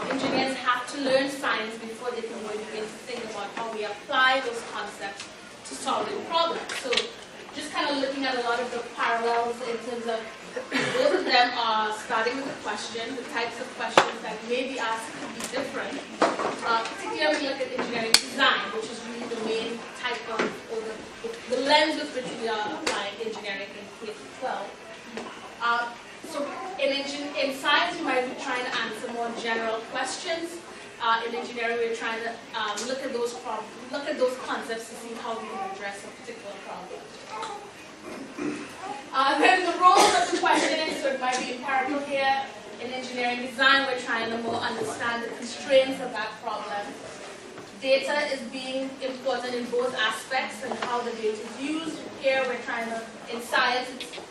engineers have to learn science before they can really begin to think about how we apply those concepts to solving problems. So just kind of looking at a lot of the parallels in terms of both of them are starting with a question. The types of questions that may be asked could be different. Particularly when we look at engineering design, which is really the main type of, or the lens with which we are applying engineering in K-12. So in science, we might be trying to answer more general questions. In engineering, we're trying to look at those concepts to see how we can address a particular problem. Then the roles of the questioning, so it might be empirical here. In engineering design, we're trying to more understand the constraints of that problem. Data is being important in both aspects and how the data is used. Here, we're trying to, in science,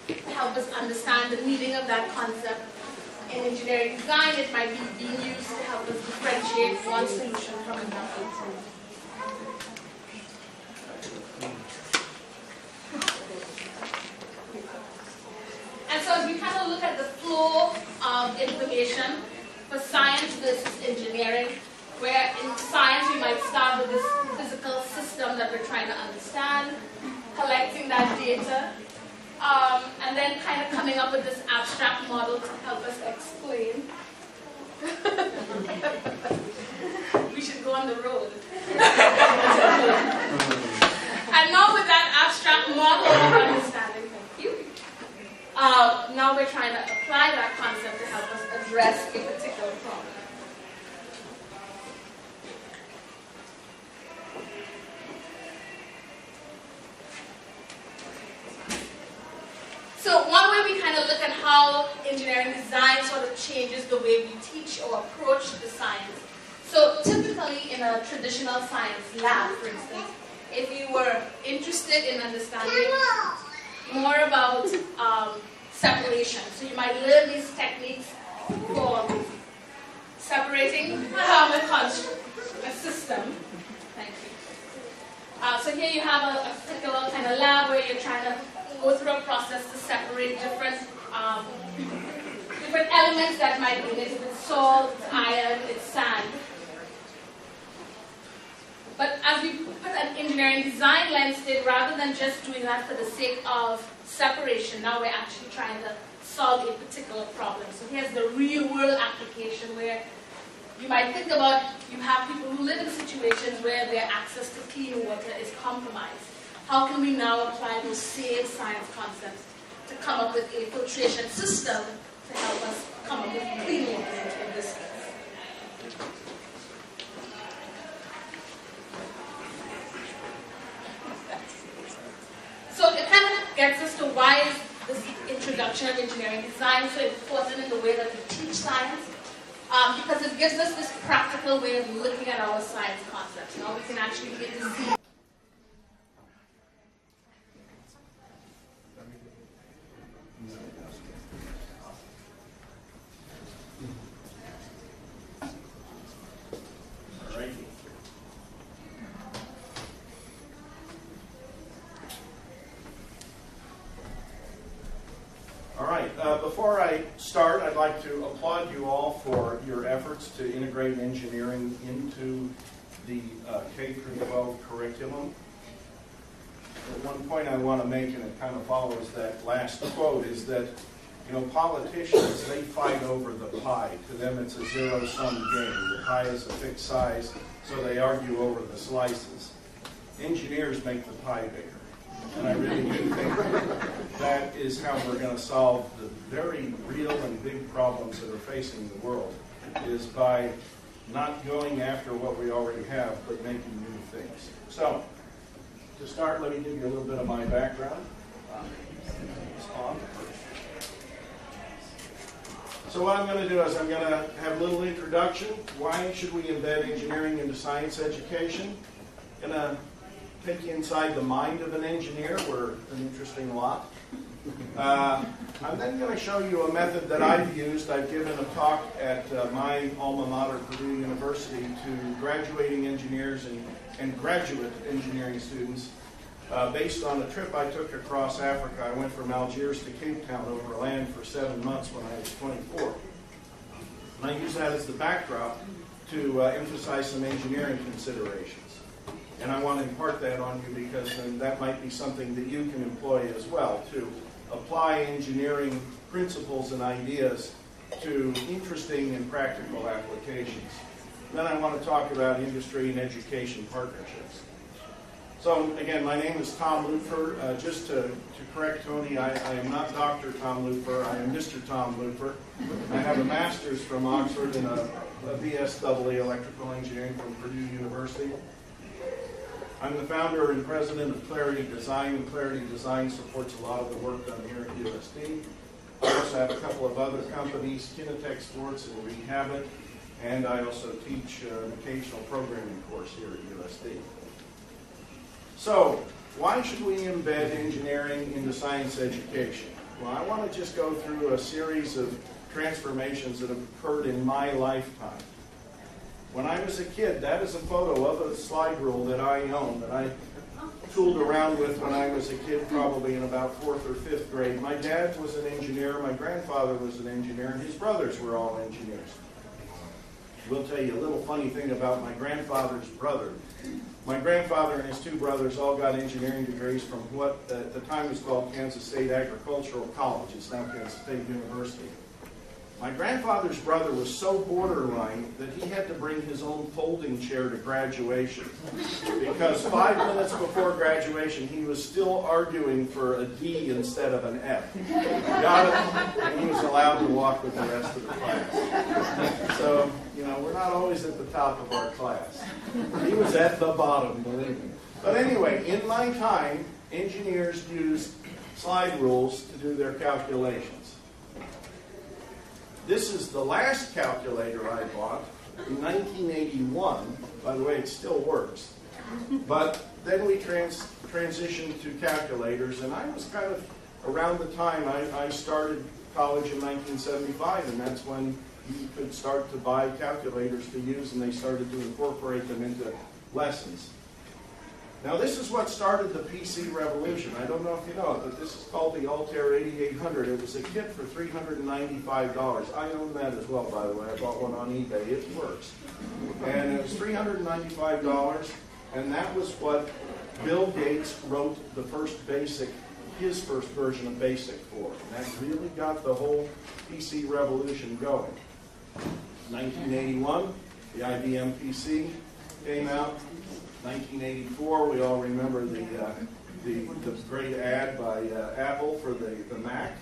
it's help us understand the meaning of that concept. In engineering design, it might be being used to help us differentiate one solution from another. And so as we kind of look at the flow of information for science versus engineering, where in science we might start with this physical system that we're trying to understand, collecting that data, and then kind of coming up with this abstract model to help us explain. We should go on the road. And now with that abstract model of understanding, thank you, now we're trying to apply that concept to help us address a particular problem. So one way we kind of look at how engineering design sort of changes the way we teach or approach the science. So typically in a traditional science lab, for instance, if you were interested in understanding more about separation, so you might learn these techniques for separating a system. Thank you. So here you have a particular kind of lab where you're trying to go through a process to separate different elements that might be in it. If it's salt, it's iron, it's sand. But as we put an engineering design lens to it, rather than just doing that for the sake of separation, now we're actually trying to solve a particular problem. So here's the real world application where you might think about, you have people who live in situations where their access to clean water is compromised. How can we now apply those same science concepts to come up with a filtration system to help us come up with clean water in this case? So it kind of gets us to why is this introduction of engineering design so important in the way that we teach science. Because it gives us this practical way of looking at our science concepts. Now we can actually begin to see. Before I start, I'd like to applaud you all for your efforts to integrate engineering into the K-12 curriculum. One point I want to make, and it kind of follows that last quote, is that, you know, politicians, they fight over the pie. To them, it's a zero-sum game. The pie is a fixed size, so they argue over the slices. Engineers make the pie bigger. And I really do think that is how we're going to solve the very real and big problems that are facing the world, is by not going after what we already have, but making new things. So, to start, let me give you a little bit of my background. It's on. So what I'm going to do is I'm going to have a little introduction. Why should we embed engineering into science education? I'm going to take you inside the mind of an engineer. We're an interesting lot. I'm then going to show you a method that I've used. I've given a talk at my alma mater, Purdue University, to graduating engineers and graduate engineering students based on a trip I took across Africa. I went from Algiers to Cape Town over land for 7 months when I was 24. And I use that as the backdrop to emphasize some engineering considerations. And I want to impart that on you because then that might be something that you can employ as well, to apply engineering principles and ideas to interesting and practical applications. Then I want to talk about industry and education partnerships. So again, my name is Tom Lutfer. Just to correct Tony, I am not Dr. Tom Lutfer. I am Mr. Tom Lutfer. I have a master's from Oxford and a BSEE electrical engineering from Purdue University. I'm the founder and president of Clarity Design, and Clarity Design supports a lot of the work done here at USD. I also have a couple of other companies, Kinetech Sports and Rehabit, and I also teach an occasional programming course here at USD. So, why should we embed engineering into science education? Well, I want to just go through a series of transformations that have occurred in my lifetime. When I was a kid, that is a photo of a slide rule that I own, that I tooled around with when I was a kid, probably in about 4th or 5th grade. My dad was an engineer, my grandfather was an engineer, and his brothers were all engineers. We'll tell you a little funny thing about my grandfather's brother. My grandfather and his 2 brothers all got engineering degrees from what at the time was called Kansas State Agricultural College. It's now Kansas State University. My grandfather's brother was so borderline that he had to bring his own folding chair to graduation because 5 minutes before graduation he was still arguing for a D instead of an F. Got it, and he was allowed to walk with the rest of the class. So, you know, we're not always at the top of our class. He was at the bottom, believe me. But anyway, in my time, engineers used slide rules to do their calculations. This is the last calculator I bought in 1981. By the way, it still works. But then we transitioned to calculators, and I was kind of around the time I started college in 1975, and that's when you could start to buy calculators to use, and they started to incorporate them into lessons. Now, this is what started the PC revolution. I don't know if you know it, but this is called the Altair 8800. It was a kit for $395. I own that as well, by the way. I bought one on eBay. It works. And it was $395, and that was what Bill Gates wrote the first BASIC, his first version of BASIC for. And that really got the whole PC revolution going. 1981, the IBM PC came out. 1984, we all remember the great ad by Apple for the Mac.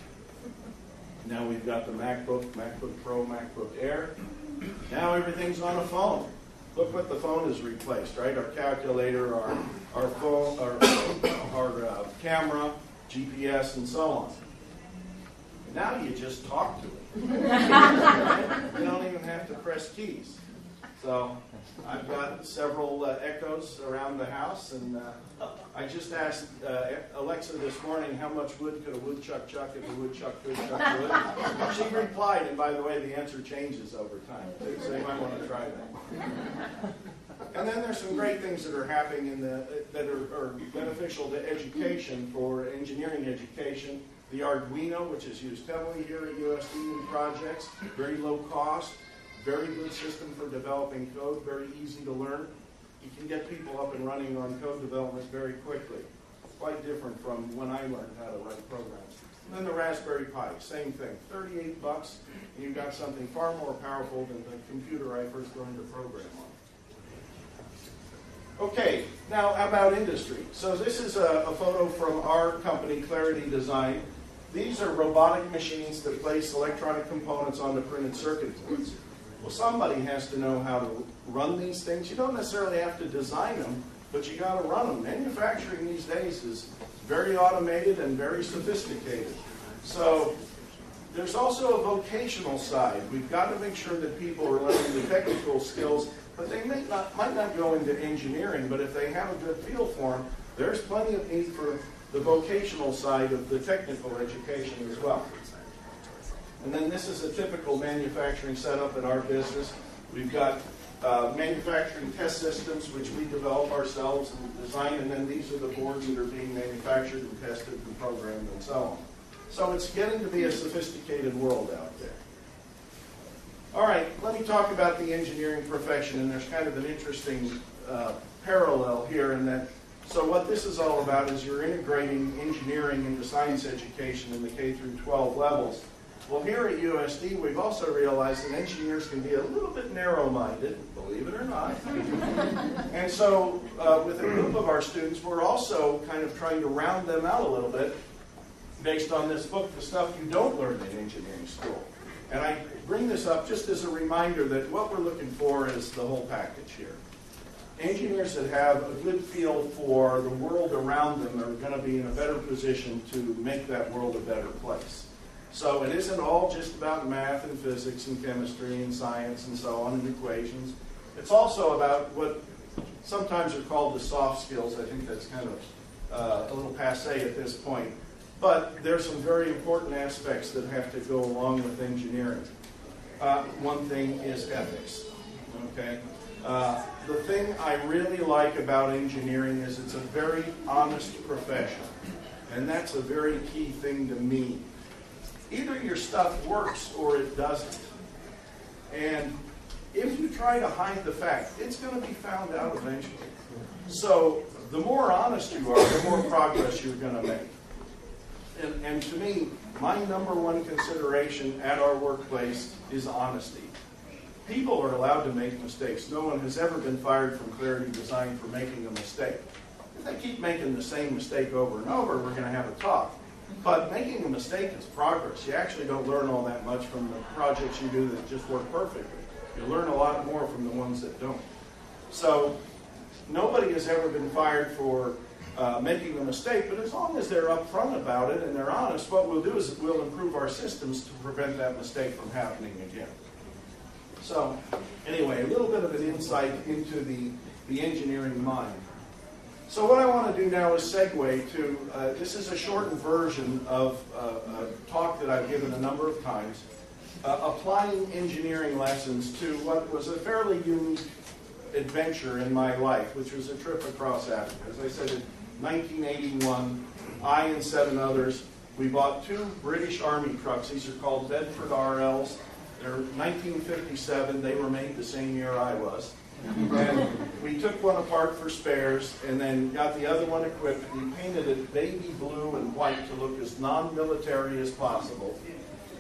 Now we've got the MacBook, MacBook Pro, MacBook Air. Now everything's on a phone. Look what the phone has replaced, right? Our calculator, our phone, our camera, GPS, and so on. And now you just talk to it. You don't even have to press keys. So I've got several Echoes around the house, and I just asked Alexa this morning how much wood could a woodchuck chuck if a woodchuck could chuck wood. She replied, and by the way, the answer changes over time, so you might want to try that. And then there's some great things that are happening that are beneficial to education, for engineering education. The Arduino, which is used heavily here at USD in projects, very low cost. Very good system for developing code, very easy to learn. You can get people up and running on code development very quickly. Quite different from when I learned how to write programs. And then the Raspberry Pi, same thing. $38, and you've got something far more powerful than the computer I first learned to program on. Okay, now how about industry? So this is a photo from our company, Clarity Design. These are robotic machines that place electronic components onto printed circuit boards. Well, somebody has to know how to run these things. You don't necessarily have to design them, but you got to run them. Manufacturing these days is very automated and very sophisticated. So there's also a vocational side. We've got to make sure that people are learning the technical skills, but they might not go into engineering, but if they have a good feel for them, there's plenty of need for the vocational side of the technical education as well. And then this is a typical manufacturing setup at our business. We've got manufacturing test systems, which we develop ourselves and design, and then these are the boards that are being manufactured and tested and programmed and so on. So it's getting to be a sophisticated world out there. All right, let me talk about the engineering profession, and there's kind of an interesting parallel here in that. So what this is all about is you're integrating engineering into science education in the K through 12 levels. Well, here at USD, we've also realized that engineers can be a little bit narrow-minded, believe it or not. And so with a group of our students, we're also kind of trying to round them out a little bit based on this book, The Stuff You Don't Learn in Engineering School. And I bring this up just as a reminder that what we're looking for is the whole package here. Engineers that have a good feel for the world around them are going to be in a better position to make that world a better place. So it isn't all just about math and physics and chemistry and science and so on and equations. It's also about what sometimes are called the soft skills. I think that's kind of a little passé at this point. But there's some very important aspects that have to go along with engineering. One thing is ethics. Okay? The thing I really like about engineering is it's a very honest profession. And that's a very key thing to me. Either your stuff works or it doesn't. And if you try to hide the fact, it's going to be found out eventually. So the more honest you are, the more progress you're going to make. And to me, my number one consideration at our workplace is honesty. People are allowed to make mistakes. No one has ever been fired from Clarity Design for making a mistake. If they keep making the same mistake over and over, we're going to have a talk. But making a mistake is progress. You actually don't learn all that much from the projects you do that just work perfectly. You learn a lot more from the ones that don't. So nobody has ever been fired for making a mistake, but as long as they're upfront about it and they're honest, what we'll do is we'll improve our systems to prevent that mistake from happening again. So anyway, a little bit of an insight into the engineering mind. So what I want to do now is segue to, this is a shortened version of a talk that I've given a number of times, applying engineering lessons to what was a fairly unique adventure in my life, which was a trip across Africa. As I said, in 1981, I and 7 others, we bought 2 British Army trucks. These are called Bedford RLs. They're 1957. They were made the same year I was. And we took one apart for spares and then got the other one equipped. We painted it baby blue and white to look as non-military as possible.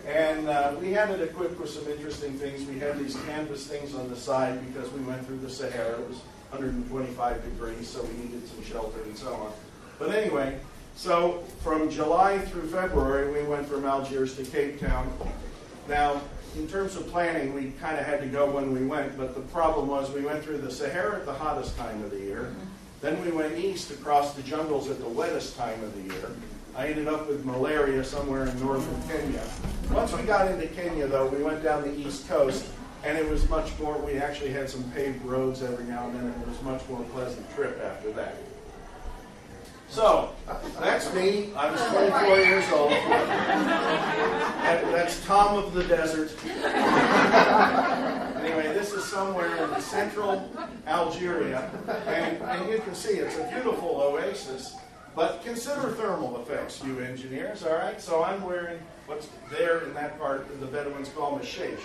And we had it equipped with some interesting things. We had these canvas things on the side because we went through the Sahara. It was 125 degrees, so we needed some shelter and so on. But anyway, so from July through February, we went from Algiers to Cape Town. Now, in terms of planning, we kind of had to go when we went, but the problem was we went through the Sahara at the hottest time of the year. Then we went east across the jungles at the wettest time of the year. I ended up with malaria somewhere in northern Kenya. Once we got into Kenya, though, we went down the east coast, and it was much more, we actually had some paved roads every now and then, and it was a much more pleasant trip after that. So, that's me. I was 24 years old. That's Tom of the desert. Anyway, this is somewhere in central Algeria, and you can see it's a beautiful oasis. But consider thermal effects, you engineers, all right? So I'm wearing what's there in that part that the Bedouins call mashesh.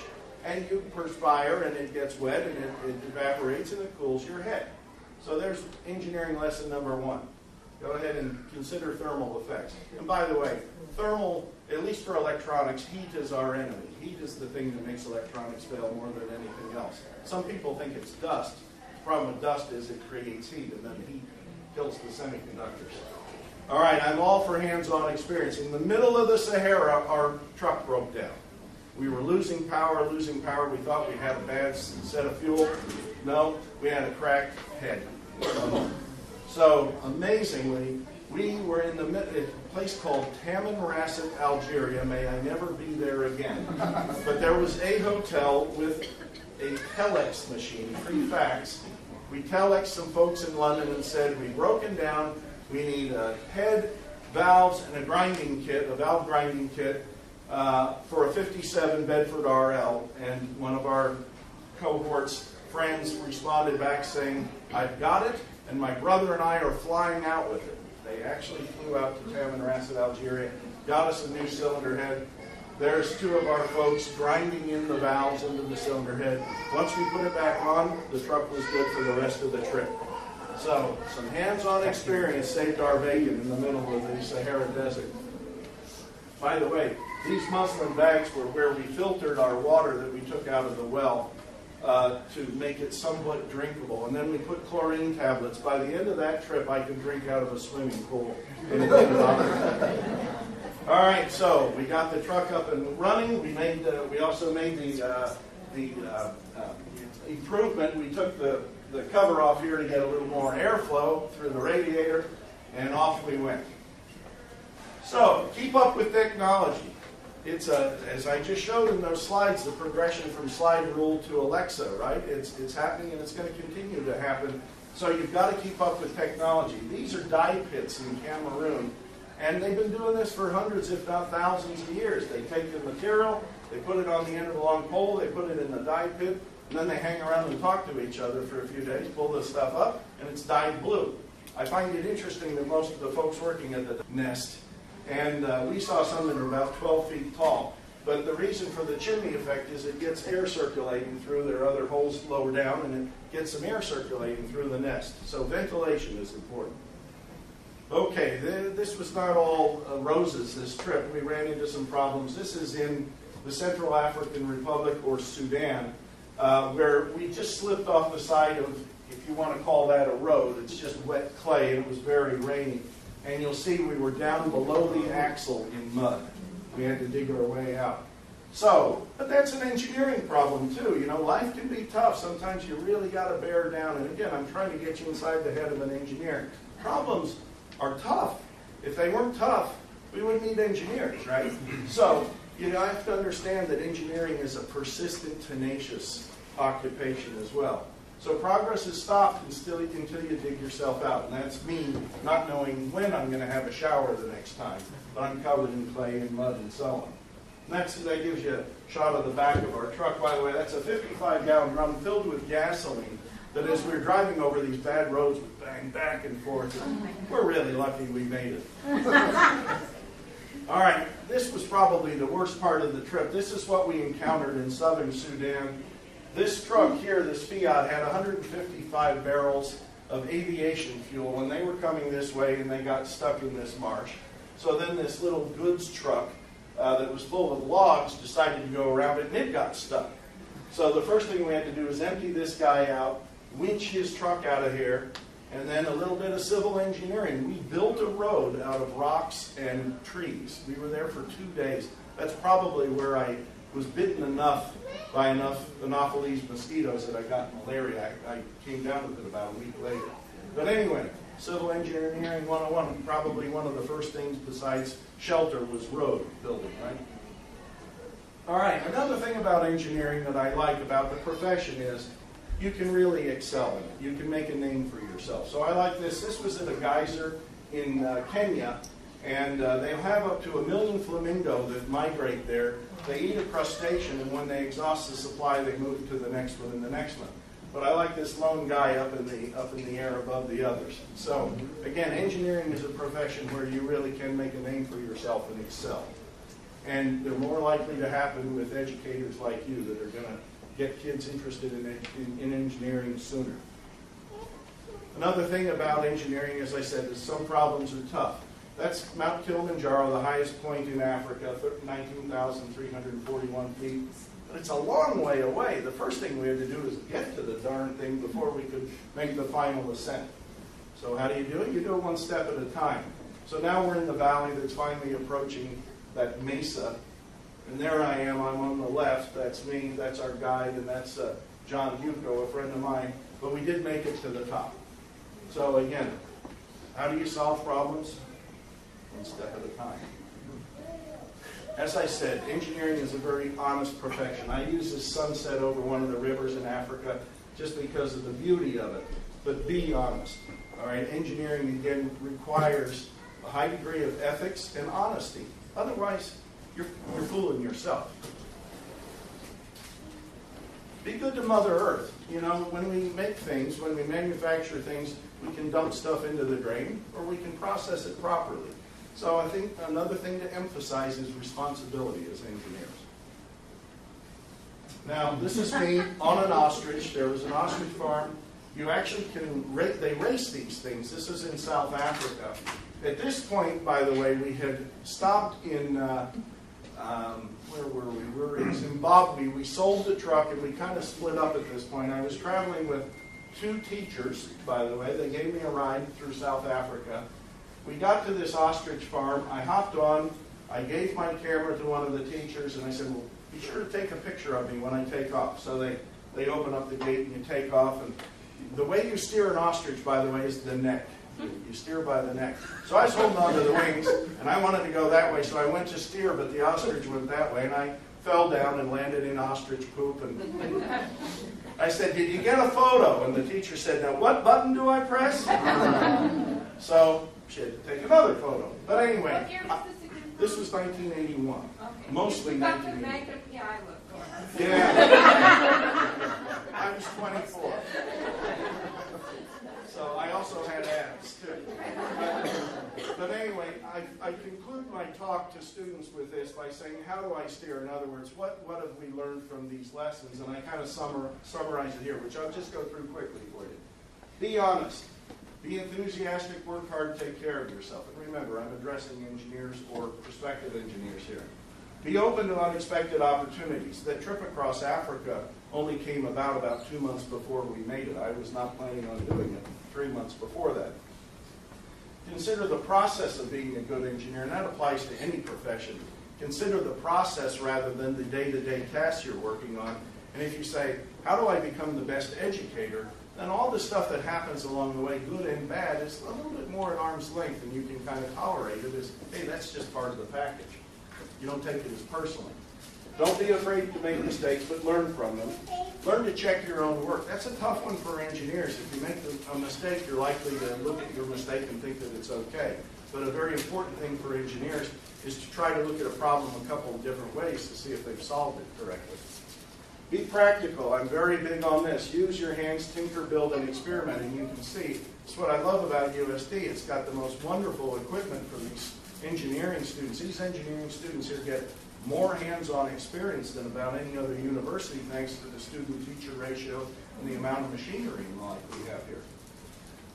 And you perspire, and it gets wet, and it evaporates, and it cools your head. So there's engineering lesson number 1. Go ahead and consider thermal effects. And by the way, thermal, at least for electronics, heat is our enemy. Heat is the thing that makes electronics fail more than anything else. Some people think it's dust. The problem with dust is it creates heat, and then heat kills the semiconductors. All right, I'm all for hands-on experience. In the middle of the Sahara, our truck broke down. We were losing power. We thought we had a bad set of fuel. No, we had a cracked head. So amazingly, We were in a place called Tamanrasset, Algeria. May I never be there again. But there was a hotel with a telex machine, pre-fax. We telexed some folks in London and said, we've broken down, we need a head, valves, and a grinding kit, a valve grinding kit, for a 57 Bedford RL. And one of our cohort's friends responded back saying, I've got it, and my brother and I are flying out with it. They actually flew out to Tamanrasset, Algeria, got us a new cylinder head. There's two of our folks grinding in the valves into the cylinder head. Once we put it back on, the truck was good for the rest of the trip. So, some hands-on experience saved our bacon in the middle of the Sahara Desert. By the way, these muslin bags were where we filtered our water that we took out of the well to make it somewhat drinkable. And then we put chlorine tablets. By the end of that trip, I could drink out of a swimming pool. All right, so we got the truck up and running. We also made the improvement. We took the cover off here to get a little more airflow through the radiator, and off we went. So keep up with technology. It's as I just showed in those slides, the progression from slide rule to Alexa, right? It's happening, and it's going to continue to happen. So you've got to keep up with technology. These are dye pits in Cameroon. And they've been doing this for hundreds, if not thousands of years. They take the material, they put it on the end of a long pole, they put it in the dye pit, and then they hang around and talk to each other for a few days, pull this stuff up, and it's dyed blue. I find it interesting that most of the folks working at the nest, and we saw some that are about 12 feet tall, but the reason for the chimney effect is it gets air circulating through. There are other holes lower down, and it gets some air circulating through the nest. So ventilation is important. Okay, this was not all roses this trip. We ran into some problems. This is in the Central African Republic, or Sudan, where we just slipped off the side of, if you want to call that a road, it's just wet clay, and it was very rainy. And you'll see we were down below the axle in mud. We had to dig our way out. So, but that's an engineering problem too. You know, life can be tough. Sometimes you really got to bear down. And again, I'm trying to get you inside the head of an engineer. Problems are tough. If they weren't tough, we wouldn't need engineers, right? So, you know, I have to understand that engineering is a persistent, tenacious occupation as well. So progress is stopped until you dig yourself out. And that's me not knowing when I'm going to have a shower the next time, but I'm covered in clay and mud and so on. And that gives you a shot of the back of our truck. By the way, that's a 55-gallon drum filled with gasoline that as we're driving over these bad roads, we bang back and forth. We're really lucky we made it. All right, this was probably the worst part of the trip. This is what we encountered in southern Sudan. This truck here, this Fiat, had 155 barrels of aviation fuel when they were coming this way, and they got stuck in this marsh. So then this little goods truck that was full of logs decided to go around it, and it got stuck. So the first thing we had to do was empty this guy out, winch his truck out of here, and then a little bit of civil engineering. We built a road out of rocks and trees. We were there for 2 days. That's probably where I was bitten by enough Anopheles mosquitoes that I got malaria. I came down with it about a week later. But anyway, civil engineering 101, probably one of the first things besides shelter was road building, right? All right, another thing about engineering that I like about the profession is you can really excel in it. You can make a name for yourself. So I like this. This was at a geyser in Kenya, and they have up to 1 million flamingo that migrate there. They eat a crustacean, and when they exhaust the supply, they move to the next one and the next one. But I like this lone guy up in the air above the others. So again, engineering is a profession where you really can make a name for yourself and excel. And they're more likely to happen with educators like you that are going to get kids interested in engineering sooner. Another thing about engineering, as I said, is some problems are tough. That's Mount Kilimanjaro, the highest point in Africa, 19,341 feet. But it's a long way away. The first thing we had to do is get to the darn thing before we could make the final ascent. So how do you do it? You do it one step at a time. So now we're in the valley that's finally approaching that mesa. And there I am, I'm on the left. That's me, that's our guide, and that's John Hugo, a friend of mine. But we did make it to the top. So again, How do you solve problems? One step at a time. As I said, engineering is a very honest profession. I use this sunset over one of the rivers in Africa just because of the beauty of it. But be honest. All right, engineering again requires a high degree of ethics and honesty. Otherwise, you're fooling yourself. Be good to Mother Earth. You know, when we make things, when we manufacture things, we can dump stuff into the drain or we can process it properly. So I think another thing to emphasize is responsibility as engineers. Now, this is me on an ostrich. There was an ostrich farm. You actually can, they race these things. This is in South Africa. At this point, by the way, we had stopped in, where were we? We were in Zimbabwe. We sold the truck and we kind of split up at this point. I was traveling with 2 teachers, by the way. They gave me a ride through South Africa. We got to this ostrich farm. I hopped on. I gave my camera to one of the teachers and I said, well, be sure to take a picture of me when I take off. So they open up the gate and you take off. And the way you steer an ostrich, by the way, is the neck. You steer by the neck. So I was holding on to the wings, and I wanted to go that way, so I went to steer, but the ostrich went that way, and I fell down and landed in ostrich poop. And I said, did you get a photo? And the teacher said, now what button do I press? So she had to take another photo. But anyway, What year was this again? This was 1981. Okay. Mostly 1981. Yeah, I look for it. Yeah. I was 24. So I also had abs, too. But anyway, I conclude my talk to students with this by saying, how do I steer? In other words, what have we learned from these lessons? And I kind of summarize it here, which I'll just go through quickly for you. Be honest. Be enthusiastic. Work hard. Take care of yourself. And remember, I'm addressing engineers or prospective engineers here. Be open to unexpected opportunities. That trip across Africa only came about 2 months before we made it. I was not planning on doing it 3 months before that. Consider the process of being a good engineer, and that applies to any profession. Consider the process rather than the day-to-day tasks you're working on. And if you say, how do I become the best educator? Then all the stuff that happens along the way, good and bad, is a little bit more at arm's length, and you can kind of tolerate it as, hey, that's just part of the package. You don't take it as personally. Don't be afraid to make mistakes, but learn from them. Learn to check your own work. That's a tough one for engineers. If you make a mistake, you're likely to look at your mistake and think that it's okay. But a very important thing for engineers is to try to look at a problem a couple of different ways to see if they've solved it correctly. Be practical. I'm very big on this. Use your hands, tinker, build, and experiment. And you can see, it's what I love about USD. It's got the most wonderful equipment for these engineering students. These engineering students here get more hands-on experience than about any other university, thanks to the student-teacher ratio and the amount of machinery like we have here.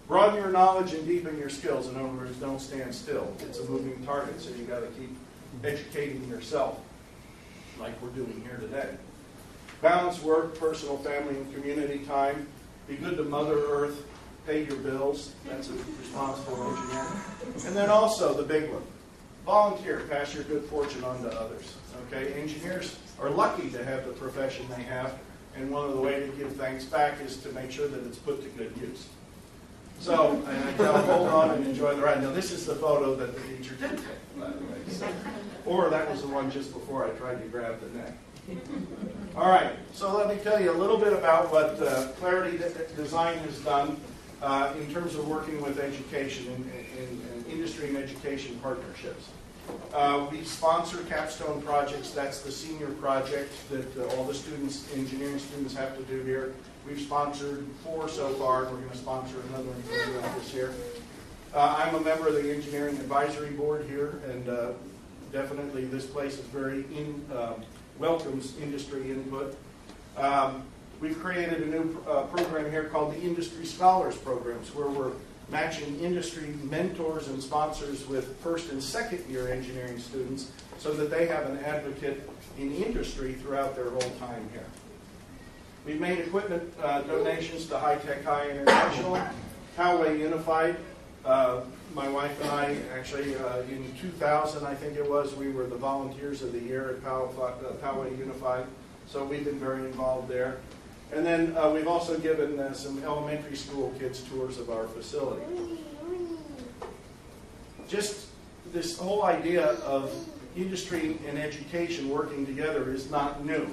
Broaden your knowledge and deepen your skills. In other words, don't stand still. It's a moving target, so you've got to keep educating yourself, like we're doing here today. Balance work, personal, family, and community time. Be good to Mother Earth. Pay your bills. That's a responsible engineer. And then also the big one. Volunteer. Pass your good fortune on to others. Okay? Engineers are lucky to have the profession they have, and one of the ways to give thanks back is to make sure that it's put to good use. So, I tell them, hold on and enjoy the ride. Now, this is the photo that the teacher did take, by the way. So, or that was the one just before I tried to grab the neck. All right, so let me tell you a little bit about what Clarity Design has done in terms of working with education and industry and education partnerships. We sponsor capstone projects. That's the senior project that all the students, engineering students, have to do here. We've sponsored 4 so far, and we're going to sponsor another one coming out this year. I'm a member of the Engineering Advisory Board here, and definitely this place is very welcomes industry input. We've created a new program here called the Industry Scholars Programs, where we're matching industry mentors and sponsors with first and second year engineering students so that they have an advocate in industry throughout their whole time here. We've made equipment donations to High Tech High International, Poway Unified. My wife and I, actually, in 2000, I think it was, we were the Volunteers of the Year at Poway Unified. So we've been very involved there. And then we've also given some elementary school kids tours of our facility. just this whole idea of industry and education working together is not new.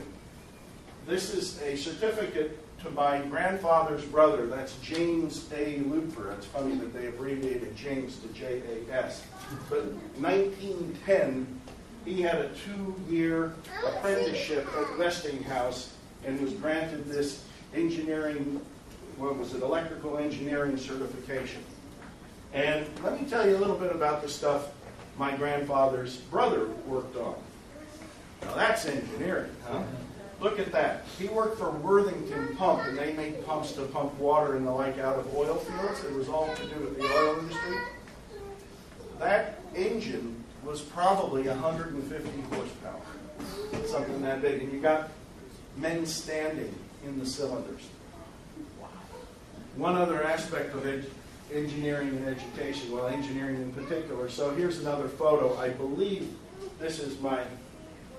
This is a certificate to my grandfather's brother. That's James A. Looper. It's funny that they abbreviated James to J-A-S. But 1910, he had a 2-year apprenticeship at Westinghouse and was granted this engineering, what was it, electrical engineering certification. And let me tell you a little bit about the stuff my grandfather's brother worked on. Now that's engineering, huh? Look at that. He worked for Worthington Pump, and they made pumps to pump water and the like out of oil fields. It was all to do with the oil industry. That engine was probably 150 horsepower, something that big. And you got men standing in the cylinders. One other aspect of engineering and education, well, engineering in particular. So here's another photo. I believe this is my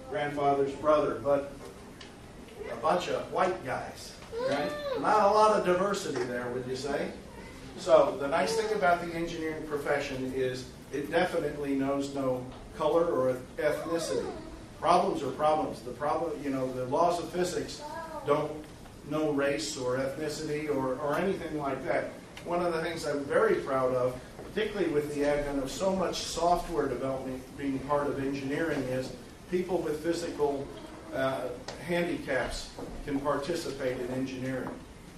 grandfather's brother, but a bunch of white guys, right? Not a lot of diversity there, would you say? So the nice thing about the engineering profession is it definitely knows no color or ethnicity. Problems are problems. The problem, the laws of physics don't know race or ethnicity or anything like that. One of the things I'm very proud of, particularly with the advent of so much software development being part of engineering, is people with physical handicaps can participate in engineering.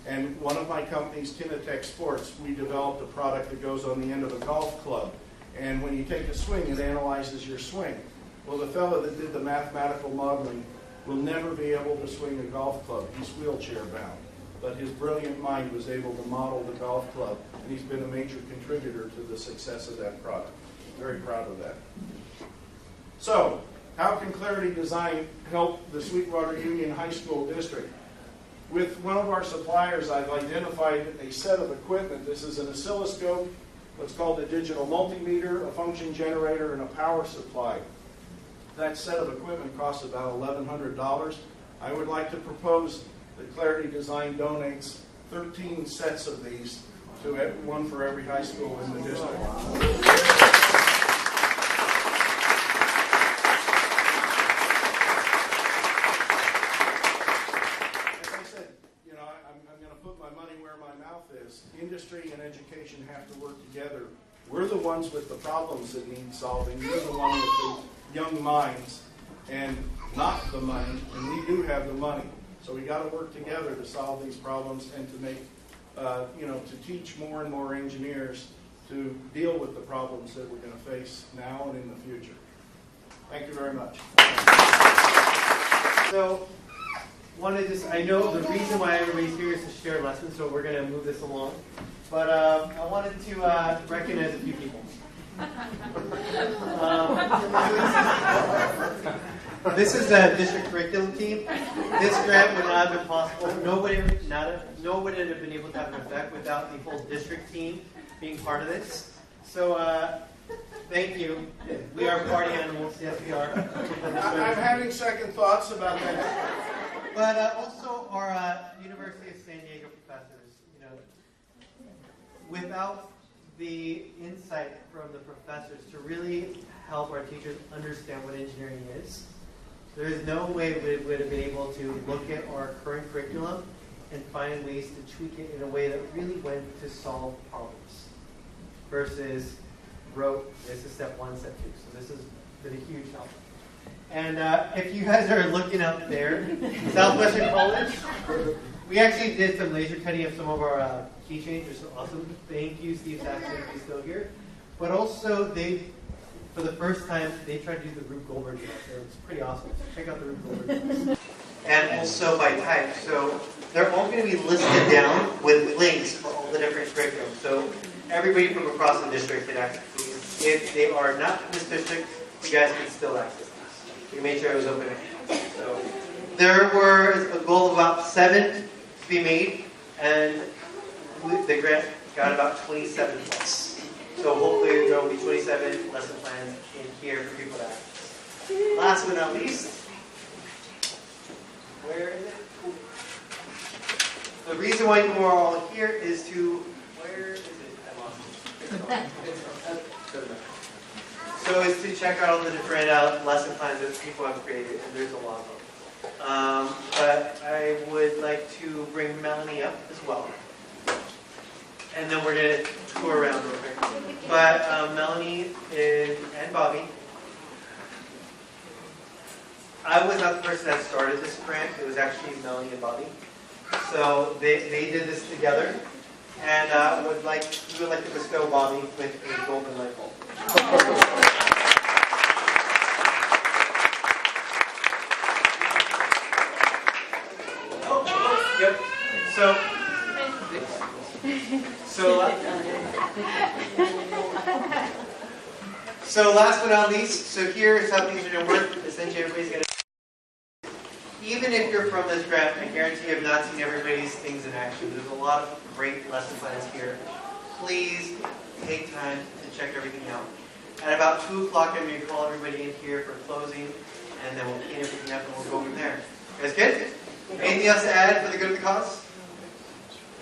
And one of my companies, Kinetech Sports, we developed a product that goes on the end of a golf club. And when you take a swing, it analyzes your swing. Well, the fellow that did the mathematical modeling will never be able to swing a golf club. He's wheelchair bound. But his brilliant mind was able to model the golf club, and he's been a major contributor to the success of that product. Very proud of that. So, how can Clarity Design help the Sweetwater Union High School District? With one of our suppliers, I've identified a set of equipment. This is an oscilloscope, what's called a digital multimeter, a function generator, and a power supply. That set of equipment costs about $1,100. I would like to propose that Clarity Design donates 13 sets of these, to one for every high school in the district. Industry and education have to work together. We're the ones with the problems that need solving. You're the one with the young minds and not the money, and we do have the money. So we got to work together to solve these problems and to make, to teach more and more engineers to deal with the problems that we're going to face now and in the future. Thank you very much. So, I know the reason why everybody's here is to share lessons, so we're going to move this along. But I wanted to recognize a few people. This is the district curriculum team. This grant would not have been possible. Nobody would have been able to have an effect without the whole district team being part of this. So thank you. We are party animals. Yes, we are. I'm having second thoughts about that. But also our University of San Diego professors, without the insight from the professors to really help our teachers understand what engineering is, there is no way we would have been able to look at our current curriculum and find ways to tweak it in a way that really went to solve problems versus wrote, this is step 1, step 2. So this has been a huge help. And if you guys are looking up there, Southwestern College, we actually did some laser cutting of some of our keychains, which is awesome. Thank you, Steve Saxon, if he's still here. But also, for the first time, they tried to do the Rube Goldberg dance. So it's pretty awesome. So check out the Rube Goldberg dance. And also by type. So they're all going to be listed down with links for all the different curriculum. So everybody from across the district can access these. If they are not from this district, you guys can still access these. We made sure it was open. So there was a goal of about 7 to be made, and the grant got about 27 plus. So hopefully there will be 27 lesson plans in here for people to access. Last but not least, where is it? The reason why you are all here is to, where is it? I lost it. So it's to check out all the different lesson plans that people have created, and there's a lot of them. But I would like to bring Melanie up as well. And then we're going to tour around real quick. But Melanie and Bobby, I was not the person that started this grant. It was actually Melanie and Bobby. So they did this together. And we would like to bestow Bobby with a golden light bulb. Yep. So last but not least, so here is how things are going to work. Essentially, everybody's going to. Even if you're from this grant, I guarantee you have not seen everybody's things in action. There's a lot of great lesson plans here. Please take time to check everything out. At about 2 o'clock, I'm going to call everybody in here for closing, and then we'll clean everything up and we'll go from there. You guys good? Anything else to add for the good of the cause?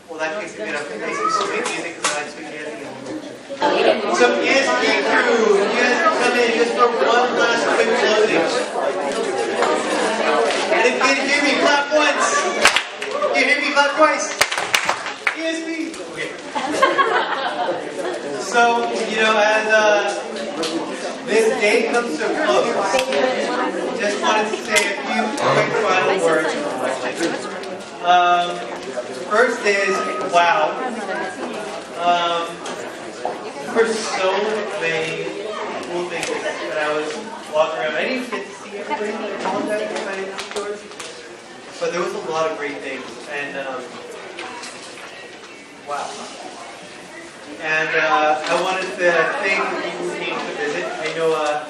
Well, that case, we're going to make some sweet music because I like sweet music. So ESP crew, you guys can come in just for one last quick closing. And if you can hear me, clap once. If you hear me, clap twice. ESP. Okay. So, as this day comes to a close, just wanted to say a few quick final words. First is, wow. There were so many cool things that I was walking around. I didn't get to see everybody. I apologize if I didn't see yours. But there was a lot of great things. And, wow. And I wanted to thank the people who came to visit. I know a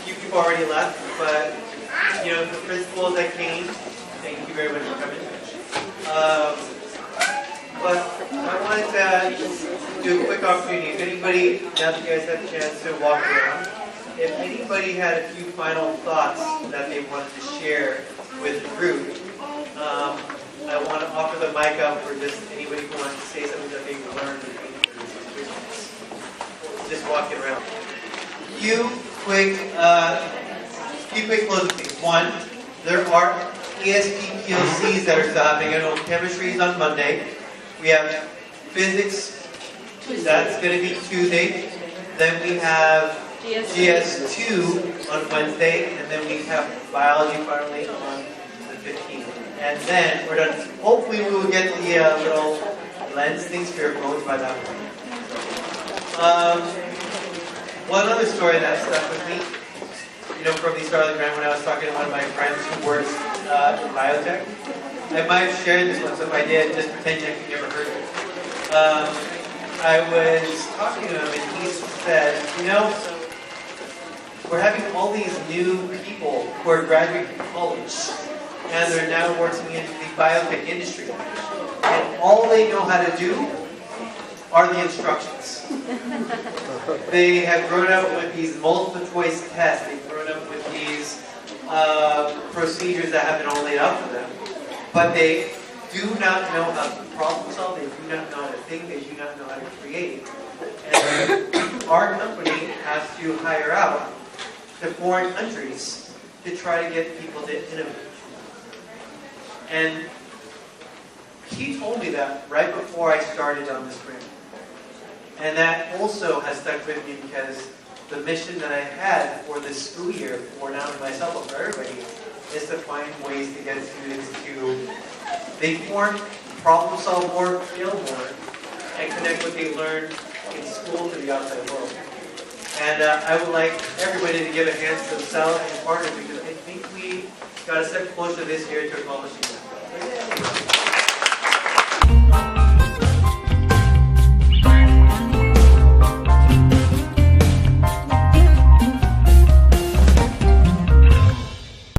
few people already left, but, the principals that came, thank you very much for coming. But I wanted to do a quick opportunity. If anybody, now that you guys had a chance to walk around, if anybody had a few final thoughts that they wanted to share with the group, I want to offer the mic up for just anybody who wants to say something that they've learned. Just walking around. Few quick closing things. One, there are ESP POCs that are stopping. I know chemistry is on Monday. We have physics. That's going to be Tuesday. Then we have GS2 on Wednesday, and then we have biology finally on the 15th. And then we're done. Hopefully we will get the little lens things for your phones by that point. One other story that stuck with me, from the start of the grant when I was talking to one of my friends who works in biotech. I might have shared this one, so if I did, just pretend like you never heard it. I was talking to him and he said, we're having all these new people who are graduating from college and they're now working in the biotech industry. And all they know how to do are the instructions. They have grown up with these multiple choice tests. They've grown up with these procedures that have been all laid out for them. But they do not know how to problem solve. They do not know how to think. They do not know how to create. And our company has to hire out to foreign countries to try to get people to innovate. And he told me that right before I started on this grant. And that also has stuck with me because the mission that I had for this school year, for not only myself but for everybody, is to find ways to get students to they problem solve more, feel more, and connect what they learn in school to the outside world. And I would like everybody to give a hand to themselves and partners because I think we got a step closer this year to accomplishing that.